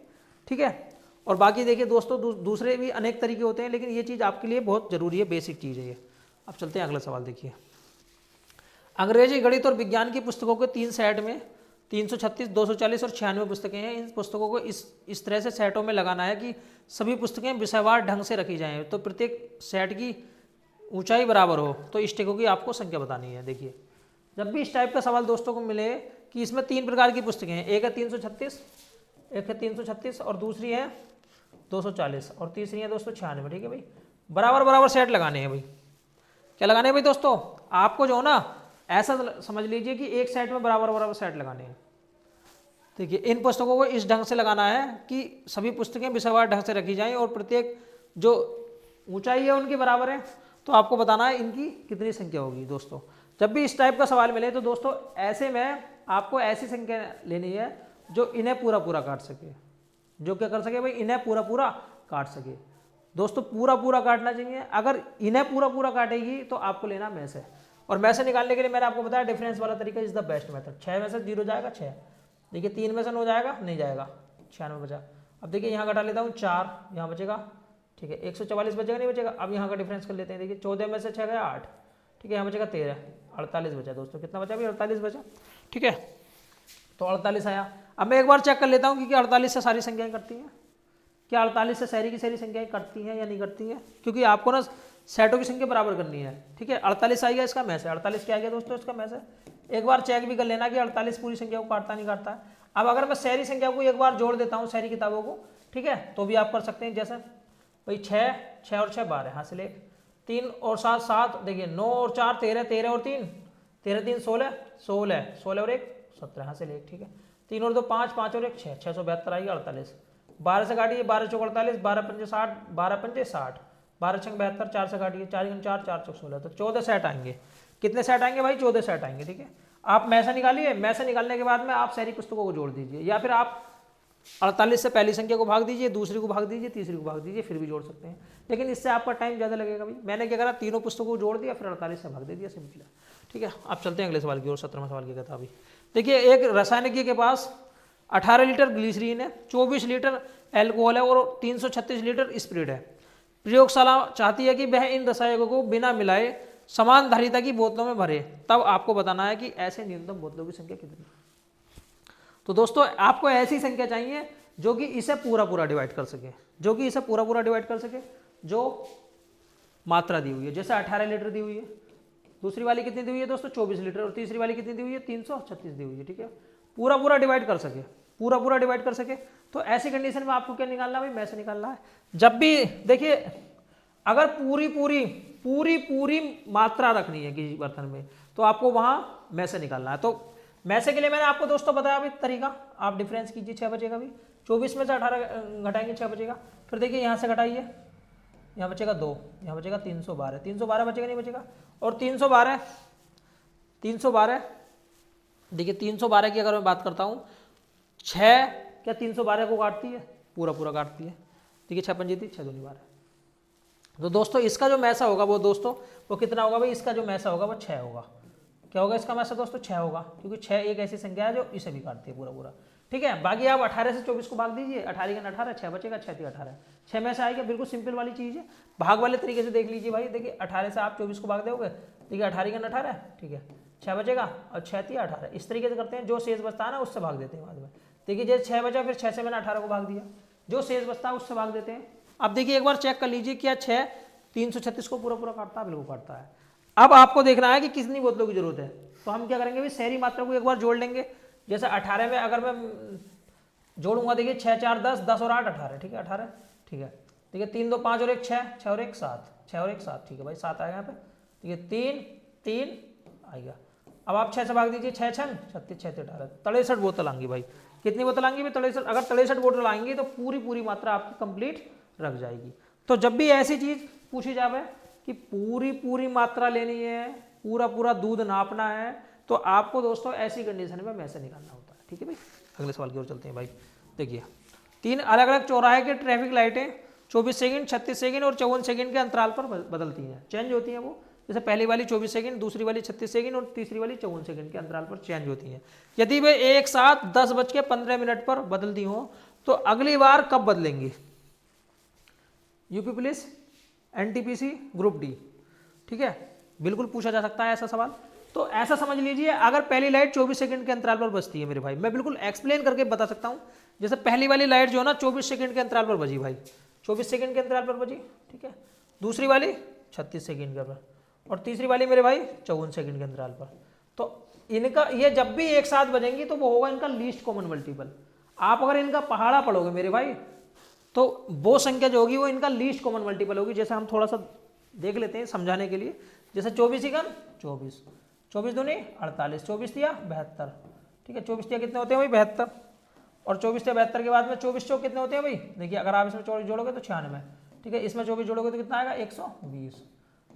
ठीक है। और बाकी देखिए दोस्तों दूसरे भी अनेक तरीके होते हैं, लेकिन ये चीज़ आपके लिए बहुत जरूरी है, बेसिक चीज़ है ये। अब चलते हैं अगला सवाल। देखिए अंग्रेजी, गणित और विज्ञान की पुस्तकों के 3 सेट में 336, 240 और 96 पुस्तकें हैं। इन पुस्तकों को इस तरह से सेटों में लगाना है कि सभी पुस्तकें विषयवार ढंग से रखी जाएं, तो प्रत्येक सेट की ऊंचाई बराबर हो, तो स्टेकों की आपको संख्या बतानी है। देखिए जब भी इस टाइप का सवाल दोस्तों को मिले कि इसमें 3 प्रकार की पुस्तकें हैं, एक है 336, एक है 336 और दूसरी है 240 और तीसरी है दोस्तों 96, ठीक है भाई। बराबर बराबर सेट लगाने हैं भाई। क्या लगाने हैं भाई दोस्तों, आपको जो ना ऐसा समझ लीजिए कि एक सेट में बराबर बराबर सेट लगाने हैं। देखिए इन पुस्तकों को इस ढंग से लगाना है कि सभी पुस्तकें विषयवार ढंग से रखी जाएं और प्रत्येक जो ऊंचाई है उनकी बराबर है। तो आपको बताना है इनकी कितनी संख्या होगी दोस्तों। जब भी इस टाइप का सवाल मिले तो दोस्तों ऐसे में आपको ऐसी संख्या लेनी है जो इन्हें पूरा पूरा काट सके, जो क्या कर सके भाई, इन्हें पूरा पूरा काट सके। दोस्तों पूरा पूरा काटना चाहिए, अगर इन्हें पूरा पूरा काटेगी तो आपको लेना में से, और में से निकालने के लिए मैंने आपको बताया डिफरेंस वाला तरीका इज द बेस्ट मेथड। 6 में से 0 जाएगा 6, देखिए 3 में से 9 जाएगा, नहीं जाएगा, 96 बचा। अब देखिए यहाँ घटा लेता हूँ 4, यहाँ बचेगा, ठीक है 144 बचेगा, नहीं बचेगा। अब यहाँ का डिफरेंस कर लेते हैं, देखिए 14 में से 6 गया 8, ठीक है यहाँ बचेगा 13, 48 बचा दोस्तों। कितना बचा भाई, 48 बचा, ठीक है तो 48 आया। अब मैं एक बार चेक कर लेता हूँ कि 48 से सारी संख्याएं करती हैं, क्या 48 से सारी की सारी संख्याएं करती हैं या नहीं करती हैं, क्योंकि आपको ना सेटों की संख्या बराबर करनी है, ठीक है। 48 आ गया इसका में से, 48 क्या आ गया दोस्तों इसका में से। एक बार चेक भी कर लेना कि 48 पूरी संख्या को काटता नहीं काटता है। अब अगर मैं सारी संख्या को एक बार जोड़ देता हूँ सारी किताबों को, ठीक है, तो भी आप कर सकते हैं। जैसे भाई 6 और 6 12, हासिल 1, 3 और 7 7, देखिए 9 और 4 13, 13 और 3 13 3 16 16 16 और 1 17, हासिल 1, ठीक है। 3 और 2 5 5 और 1 6, 672 आएगी 48। 12 से काटिए, 12 चौक 48, 12 पंजे 60, 12 पंजे 60, 12 छंग 72, 4 से काटिए, 4 4 4 चौक 16, तो 14 सेट आएंगे। कितने सेट आएंगे भाई, 14 सेट आएंगे, ठीक है। आप मैसा निकालिए, मैसा निकालने के बाद में आप सारी पुस्तकों को जोड़ दीजिए, या फिर आप 48 से पहली संख्या को भाग दीजिए, दूसरी को भाग दीजिए, तीसरी को भाग दीजिए, फिर भी जोड़ सकते हैं, लेकिन इससे आपका टाइम ज़्यादा लगेगा भाई। मैंने क्या करा, तीनों पुस्तकों को जोड़ दिया, फिर 48 से भाग दे दिया, सिंपल है, ठीक है। आप चलते हैं अगले सवाल की ओर, 17वां सवाल क्या था अभी। देखिए एक रसायनिकी के पास 18 लीटर ग्लिसरीन है, 24 लीटर एल्कोहल है और 336 लीटर स्पिरिट है। प्रयोगशाला चाहती है कि वह इन रसायनों को बिना मिलाए समान धारिता की बोतलों में भरे, तब आपको बताना है कि ऐसे न्यूनतम बोतलों की संख्या कितनी है। तो दोस्तों आपको ऐसी संख्या चाहिए जो कि इसे पूरा पूरा डिवाइड कर सके, जो कि इसे पूरा पूरा डिवाइड कर सके, जो मात्रा दी हुई है। जैसे 18 लीटर दी हुई है, दूसरी वाली कितनी दी हुई है दोस्तों 24 लीटर, और तीसरी वाली कितनी दी हुई है 336 दी हुई है, ठीक है। पूरा पूरा डिवाइड कर सके, पूरा पूरा डिवाइड कर सके, तो ऐसी कंडीशन में आपको क्या निकालना है भाई, में से निकालना है। जब भी देखिए अगर पूरी पूरी पूरी पूरी मात्रा रखनी है किसी बर्तन में, तो आपको वहां में से निकालना है। तो में से के लिए मैंने आपको दोस्तों बताया अभी तरीका, आप डिफरेंस कीजिए, 6 बचेगा भी, 24 में से 18 घटाएंगे 6 बचेगा। फिर देखिए यहाँ से घटाइए, यहाँ बचेगा 2, यहाँ बचेगा 312, 312 बचेगा नहीं बचेगा, और 312 देखिए 312 की अगर मैं बात करता हूँ, 6 क्या 312 को काटती है, पूरा पूरा काटती है, देखिए 6 पंजी थी 6 दूनी 12। तो दोस्तों इसका जो मैसा होगा वो दोस्तों वो कितना होगा भाई, इसका जो मैसा होगा वो 6 होगा। क्या होगा इसका मैसा दोस्तों, 6 होगा, क्योंकि 6 एक ऐसी संख्या है जो इसे भी काटती है पूरा पूरा, ठीक है। बाकी आप 18 से 24 को भाग दीजिए, 18 का 18, 6 बचेगा, 6 थी 18, 6 में से आएगा, बिल्कुल सिंपल वाली चीज़ है। भाग वाले तरीके से देख लीजिए भाई, देखिए 18 से आप 24 को भाग दोगे, देखिए 18 का 18, ठीक है 6 बचेगा, और 6 थी 18, इस तरीके से करते हैं। जो शेष बचता है ना उससे भाग देते हैं बाद में। देखिए जैसे 6 बचा, फिर 6 से मैंने 18 को भाग दिया, जो शेष बचता है उससे भाग देते हैं। अब देखिए एक बार चेक कर लीजिए, क्या 6 336 को पूरा पूरा काटता है, बिल्कुल काटता है। अब आपको देखना है कि कितनी बोतलों की जरूरत है, तो हम क्या करेंगे भाई, शहरी मात्रा को एक बार जोड़ लेंगे। जैसे 18 में अगर मैं जोड़ूंगा, देखिए 6 4 10, 10 और 8 18, ठीक है 18, ठीक है। देखिए 3 2 5 और 1 6, 6 और 1 7, 6 और 1 7, ठीक है भाई 7 आएगा यहाँ पे, ठीक है 3 3 आएगा। अब आप 6 से भाग दीजिए, 6 6 36, 6 18, 63 बोतल आएंगी भाई। कितनी बोतल आएंगी भाई, 63। अगर 63 बोतल आएंगी तो पूरी पूरी मात्रा आपकी कंप्लीट रख जाएगी। तो जब भी ऐसी चीज पूछी जाए कि पूरी पूरी मात्रा लेनी है, पूरा पूरा दूध नापना है, तो आपको दोस्तों ऐसी कंडीशन में मैसे निकालना होता है, ठीक है भाई। अगले सवाल की ओर चलते हैं भाई। देखिए 3 अलग अलग चौराहे के ट्रैफिक लाइटें 24 सेकंड 36 सेकंड और 54 सेकंड के अंतराल पर बदलती हैं, चेंज होती हैं वो। जैसे पहली वाली 24 सेकंड, दूसरी वाली 36 सेकंड और तीसरी वाली 54 सेकंड के अंतराल पर चेंज होती हैं। यदि वे एक साथ 10:15 पर बदलती हों तो अगली बार कब बदलेंगी। UP police, NTPC, group D, ठीक है, बिल्कुल पूछा जा सकता है ऐसा सवाल। तो ऐसा समझ लीजिए, अगर पहली लाइट 24 सेकंड के अंतराल पर बजती है मेरे भाई, मैं बिल्कुल एक्सप्लेन करके बता सकता हूं। जैसे पहली वाली लाइट जो है ना 24 सेकंड के अंतराल पर बजी भाई, 24 सेकंड के अंतराल पर बजी, ठीक है। दूसरी वाली 36 सेकंड के पर, और तीसरी वाली मेरे भाई 54 सेकंड के अंतराल पर। तो इनका ये जब भी एक साथ बजेंगी तो वो होगा इनका लीस्ट कॉमन मल्टीपल। आप अगर इनका पहाड़ा पढ़ोगे मेरे भाई, तो वो संख्या जो होगी वो इनका लीस्ट कॉमन मल्टीपल होगी। जैसे हम थोड़ा सा देख लेते हैं समझाने के लिए। जैसे 24 इकन 24, 24 दूनी 48, 24 दिया 72, ठीक है 24 दिया कितने होते हैं भाई 72, और 24 दिया 72 के बाद में 24 चौक कितने होते हैं भाई, देखिए अगर आप इसमें 24 जोड़ोगे तो 96, ठीक है, इसमें 24 जोड़ोगे तो कितना आएगा 120।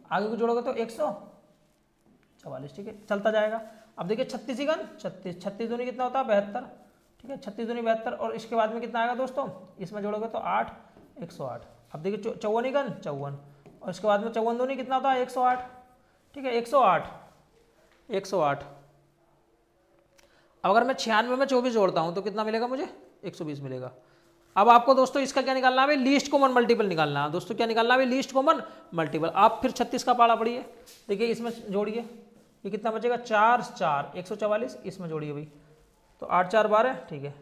आगे को जोड़ोगे तो 144, ठीक है, चलता जाएगा। अब देखिए 36 इगन 36, 36 दूनी कितना होता है 72, ठीक है, 36 दूनी 72, और इसके बाद में कितना आएगा दोस्तों, इसमें जोड़ोगे तो 8, 108। अब देखिए 54 इगन 54, और इसके बाद में 54 दूनी कितना होता है 108, ठीक है, 108, 108। अब अगर मैं 96 में 24 जोड़ता हूँ तो कितना मिलेगा मुझे, 120 मिलेगा। अब आपको दोस्तों इसका क्या निकालना है, लीस्ट कॉमन मल्टीपल निकालना है दोस्तों। क्या निकालना है, लीस्ट कॉमन मल्टीपल। आप फिर 36 का पाला पढ़िए, देखिए इसमें जोड़िए, ये कितना बचेगा 4 4 144, इसमें जोड़िए भाई, तो 8 4 12, ठीक है,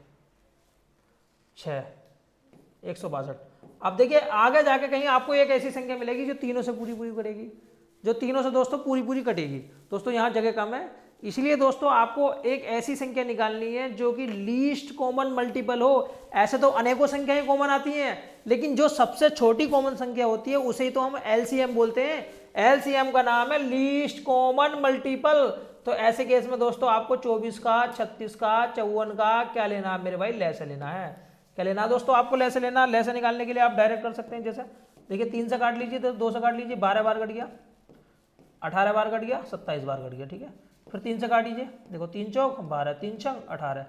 6 162। अब देखिए आगे जाके कहीं आपको एक ऐसी संख्या मिलेगी जो तीनों से पूरी पूरी कटेगी, जो तीनों से दोस्तों पूरी पूरी कटेगी। दोस्तों यहाँ जगह कम है, इसलिए दोस्तों आपको एक ऐसी संख्या निकालनी है जो कि लीस्ट कॉमन मल्टीपल हो। ऐसे तो अनेकों संख्याएं कॉमन आती हैं, लेकिन जो सबसे छोटी कॉमन संख्या होती है उसे ही तो हम एलसीएम बोलते हैं। एलसीएम का नाम है लीस्ट कॉमन मल्टीपल। तो ऐसे केस में दोस्तों आपको 24 का, 36 का, 54 का क्या लेना है मेरे भाई, लैसे लेना है। क्या लेना है दोस्तों, आपको लैसे लेना। लैसे निकालने के लिए आप डायरेक्ट कर सकते हैं, जैसे देखिए 3 से काट लीजिए तो 2 से काट लीजिए, 12 बार कट गया, 18 बार कट गया, 27 बार कट गया, ठीक है। फिर 3 से काटिए, देखो 3 चौक 12, 3 छंग 18,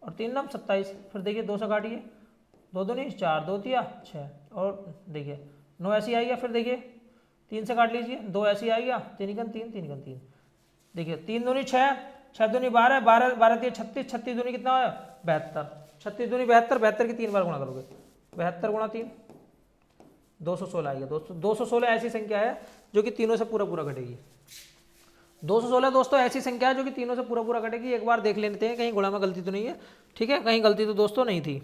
और 3 नम 27। फिर देखिए 2 से काटिए, 2 दूनी 4, 2 तिया 6, और देखिए 9 ऐसी आ गया। फिर देखिए 3 से काट लीजिए, 2 ऐसी आ गया, 3 इकन 3, 3 इकन 3, देखिए 3 दूनी 6, 6 दूनी 12, 12 12 तिया 36, 36 दूनी कितना है 72, 36 दूनी 72, 72 की 3 बार गुणा करोगे, 72 गुणा 3 216 आएगा दोस्तों। 216 ऐसी संख्या है जो कि तीनों से पूरा पूरा कटेगी। 216 दोस्तों ऐसी संख्या है जो कि तीनों से पूरा पूरा कटेगी। एक बार देख लेते हैं कहीं गुणा में गलती तो नहीं है, ठीक है, कहीं गलती तो दोस्तों नहीं थी।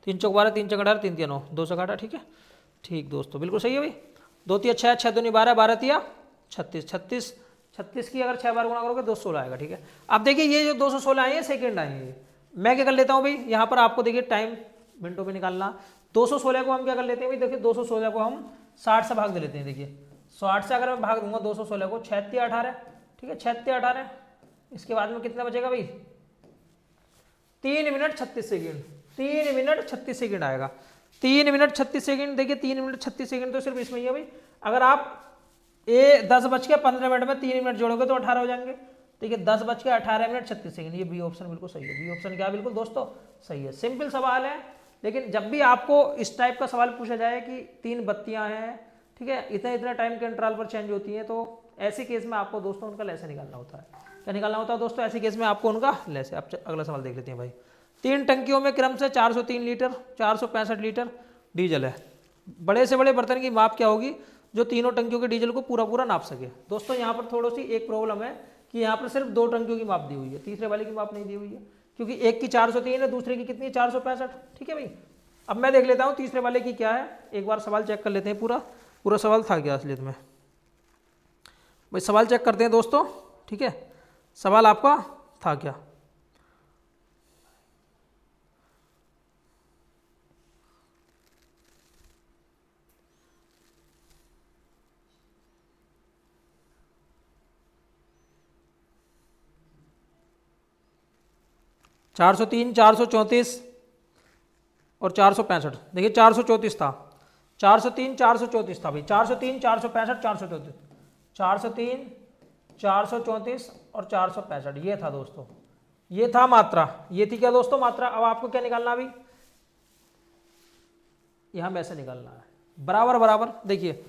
3 चौक 12, 3 चौक 18, 3 तिया 9, 2 से काटा, ठीक है, ठीक दोस्तों, बिल्कुल सही है भाई। 2 तिया 6, 6 दूनी 12, 12 तिया 36, 36, 36 की अगर 6 बार गुणा करोगे 216 आएगा, ठीक है। अब देखिए ये जो 216 आए हैं सेकेंड आए हैं, मैं क्या कर लेता हूँ भाई, यहाँ पर आपको देखिए टाइम मिनटों में निकालना। 216 को हम क्या कर लेते हैं भाई, देखिए 216 को हम 60 से भाग दे लेते हैं। देखिए 60 से अगर मैं भाग दूंगा 216 को, 6 तिया 18, ठीक है, 6 तिया 18, इसके बाद में कितना बचेगा भाई, 3 मिनट 36 सेकेंड, 3 मिनट 36 सेकेंड आएगा, 3 मिनट 36 सेकेंड। देखिए 3 मिनट 36 सेकेंड तो सिर्फ इसमें ही है भाई। अगर आप 10:15 में 3 मिनट जोड़ोगे तो 18 हो जाएंगे। देखिए 10:18 36 सेकेंड, ये बी ऑप्शन बिल्कुल सही है। बी ऑप्शन क्या बिल्कुल दोस्तों सही है। सिंपल सवाल है, लेकिन जब भी आपको इस टाइप का सवाल पूछा जाए कि 3 बत्तियां हैं, ठीक है, इतने इतने टाइम के अंतराल पर चेंज होती हैं, तो ऐसे केस में आपको दोस्तों उनका लैसे निकालना होता है। क्या निकालना होता है दोस्तों, ऐसे केस में आपको उनका लैसे। अब अगला सवाल देख लेते हैं भाई। 3 टंकियों में क्रम से 403 लीटर 465 लीटर डीजल है। बड़े से बड़े बर्तन की माप क्या होगी जो तीनों टंकियों के डीजल को पूरा पूरा नाप सके। दोस्तों यहाँ पर थोड़ी सी एक प्रॉब्लम है कि यहाँ पर सिर्फ 2 टंकियों की माप दी हुई है, तीसरे वाले की माप नहीं दी हुई है, क्योंकि एक की 403 है, दूसरे की कितनी है 465, ठीक है भाई। अब मैं देख लेता हूँ तीसरे वाले की क्या है, एक बार सवाल चेक कर लेते हैं। पूरा सवाल था क्या असलियत में भाई, सवाल चेक करते हैं दोस्तों, ठीक है, सवाल आपका था क्या। चार 403, 434 और 465। देखिए 434 था, 403, 434 था भाई, 403, 465, 434, 403, 434 और 465, ये था दोस्तों, ये था मात्रा, ये थी क्या दोस्तों मात्रा। अब आपको क्या निकालना अभी, यहां वैसे निकालना है बराबर बराबर। देखिए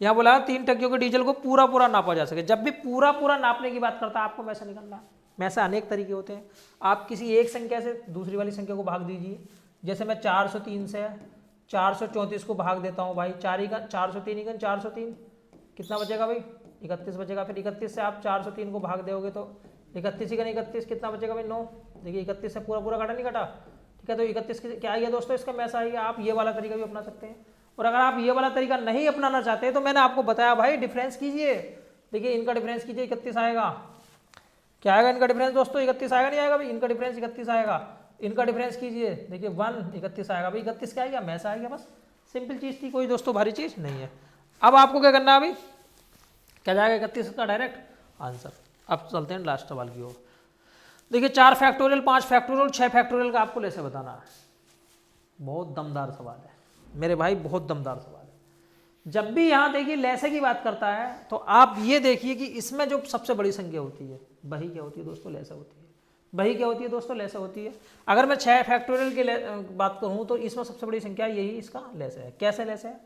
यहां बोला है 3 टंकियों के डीजल को पूरा पूरा नापा जा सके। जब भी पूरा पूरा नापने की बात करता है आपको वैसे निकालना है। वैसे अनेक तरीके होते हैं, आप किसी एक संख्या से दूसरी वाली संख्या को भाग दीजिए। जैसे मैं 403 से 434 को भाग देता हूँ भाई, 403 403, कितना बचेगा भाई 31 बचेगा। फिर 31 से आप 403 को भाग दोगे तो 31 31 कितना बचेगा भाई 9। देखिए 31 से पूरा पूरा काटा नहीं काटा, ठीक है, तो 31 क्या आएगा दोस्तों इसका मैसा आएगा। आप ये वाला तरीका भी अपना सकते हैं, और अगर आप ये वाला तरीका नहीं अपनाना चाहते तो मैंने आपको बताया भाई डिफरेंस कीजिए। देखिए इनका डिफरेंस कीजिए, 31 आएगा, क्या आएगा इनका डिफरेंस दोस्तों, 31 आएगा नहीं आएगा भाई, इनका डिफरेंस 31 आएगा। इनका डिफरेंस कीजिए, देखिए 1 31 आएगा भाई, 31 क्या आएगा मैसा आएगा। बस सिंपल चीज़ थी, कोई दोस्तों भारी चीज़ नहीं है। अब आपको क्या करना है अभी, क्या जाएगा 31 का डायरेक्ट आंसर। अब चलते हैं लास्ट सवाल की ओर। देखिए 4 फैक्टोरियल 5 फैक्टोरियल 6 फैक्टोरियल का आपको कैसे बताना है। बहुत दमदार सवाल है मेरे भाई, बहुत दमदार सवाल है। जब भी यहाँ देखिए लैसे की बात करता है तो आप ये देखिए कि इसमें जो सबसे बड़ी संख्या होती है वही क्या होती है दोस्तों, लैसे होती है। वही क्या होती है दोस्तों, लैसे होती है। अगर मैं 6 फैक्टोरियल की बात करूँ तो इसमें सबसे बड़ी संख्या यही इसका लैसे है। कैसे लैसे है?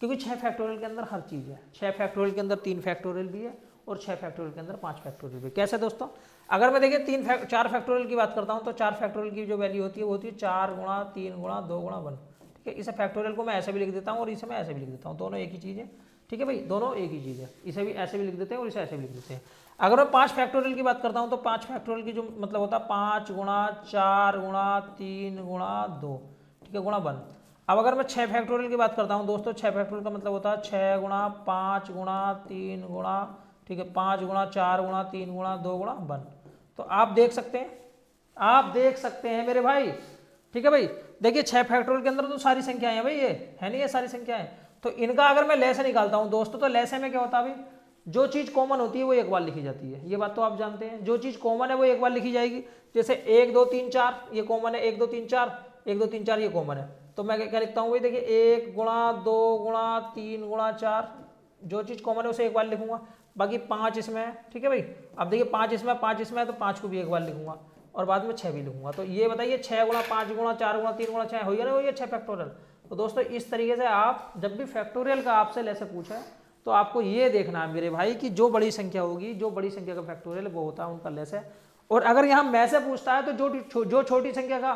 क्योंकि 6 फैक्टोरियल के अंदर हर चीज़ है। 6 फैक्टोरियल के अंदर 3 फैक्टोरियल भी है और 6 फैक्टोरियल के अंदर 5 फैक्टोरियल भी। कैसे दोस्तों? अगर मैं देखिए 4 फैक्टोरियल की बात करता हूँ तो 4 फैक्टोरियल की जो वैल्यू होती है वो होती है 4 गुणा 3 गुणा 2 गुणा 1। ठीक है, इसे फैक्टोरियल को मैं ऐसे भी लिख देता हूँ और इसे मैं ऐसे भी लिख देता हूँ, दोनों एक ही चीज़ है। ठीक है भाई, दोनों एक ही चीज़ है। इसे भी ऐसे भी लिख देते हैं और इसे ऐसे भी लिख देते हैं। अगर मैं 5 फैक्टोरियल की बात करता हूँ तो 5 फैक्टोरियल की जो मतलब होता है 5 गुणा 4 गुणा 3 गुणा 2, ठीक है, गुणा 1। अब अगर मैं 6 फैक्टोरियल की बात करता हूँ दोस्तों, 6 फैक्टोरियल का मतलब होता है 6 गुणा 5 गुणा 3 गुणा, ठीक है, 5 गुणा 4 गुणा 3 गुणा 2 गुणा 1। तो आप देख सकते हैं, आप देख सकते हैं मेरे भाई। ठीक है भाई, देखिए 6 फैक्टोरियल के अंदर तो सारी संख्याएं हैं भाई, ये है नहीं, ये सारी संख्याएं। तो इनका अगर मैं लैसे निकालता हूं दोस्तों तो लैसे में क्या होता है भाई, जो चीज कॉमन होती है वो एक बार लिखी जाती है। ये बात तो आप जानते हैं, जो चीज कॉमन है वो एक बार लिखी जाएगी। जैसे 1 2 3 4 ये कॉमन है, 1 2 3 4 1 2 3 4 ये कॉमन है। तो मैं क्या लिखता हूँ भाई, देखिए 1 गुणा 2 गुणा 3 गुणा 4, जो चीज कॉमन है उसे एक बार लिखूंगा। बाकी 5 इसमें है। ठीक है भाई, अब देखिए 5 इसमें 5 इसमें है तो 5 को भी एक बार लिखूंगा और बाद में 6 भी लिखूंगा। तो ये बताइए 6 गुणा 5 गुणा 4 गुणा 3 गुणा 6 हो गया ना, वही 6 फैक्टोरियल। तो दोस्तों इस तरीके से आप जब भी फैक्टोरियल का आपसे लैसे पूछे तो आपको ये देखना है मेरे भाई कि जो बड़ी संख्या होगी, जो बड़ी संख्या का फैक्टोरियल वो होता है उनका लैसे। और अगर यहाँ मैं से पूछता है तो जो छोटी संख्या का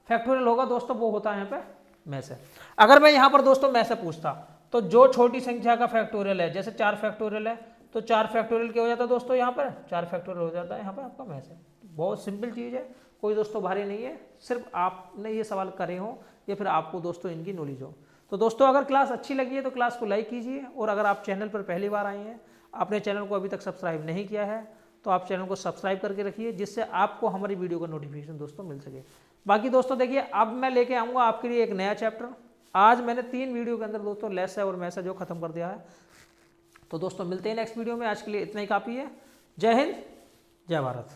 फैक्टोरियल होगा दोस्तों वो होता है यहाँ पे मैं से। अगर मैं यहाँ पर दोस्तों मैं से पूछता तो जो छोटी संख्या का फैक्टोरियल है, जैसे 4 फैक्टोरियल है तो 4 फैक्टोरियल क्या हो जाता है दोस्तों, यहाँ पर 4 फैक्टोरियल हो जाता है यहाँ पर आपका मैं से। बहुत सिंपल चीज़ है, कोई दोस्तों भारी नहीं है, सिर्फ आपने ये सवाल करे हो या फिर आपको दोस्तों इनकी नॉलेज हो। तो दोस्तों अगर क्लास अच्छी लगी है तो क्लास को लाइक कीजिए, और अगर आप चैनल पर पहली बार आए हैं, आपने चैनल को अभी तक सब्सक्राइब नहीं किया है तो आप चैनल को सब्सक्राइब करके रखिए, जिससे आपको हमारी वीडियो का नोटिफिकेशन दोस्तों मिल सके। बाकी दोस्तों देखिए अब मैं लेके आऊँगा आपके लिए एक नया चैप्टर। आज मैंने 3 वीडियो के अंदर दोस्तों लैसे और मैसे जो खत्म कर दिया है। तो दोस्तों मिलते हैं नेक्स्ट वीडियो में, आज के लिए इतना ही काफ़ी है। जय हिंद, जय भारत।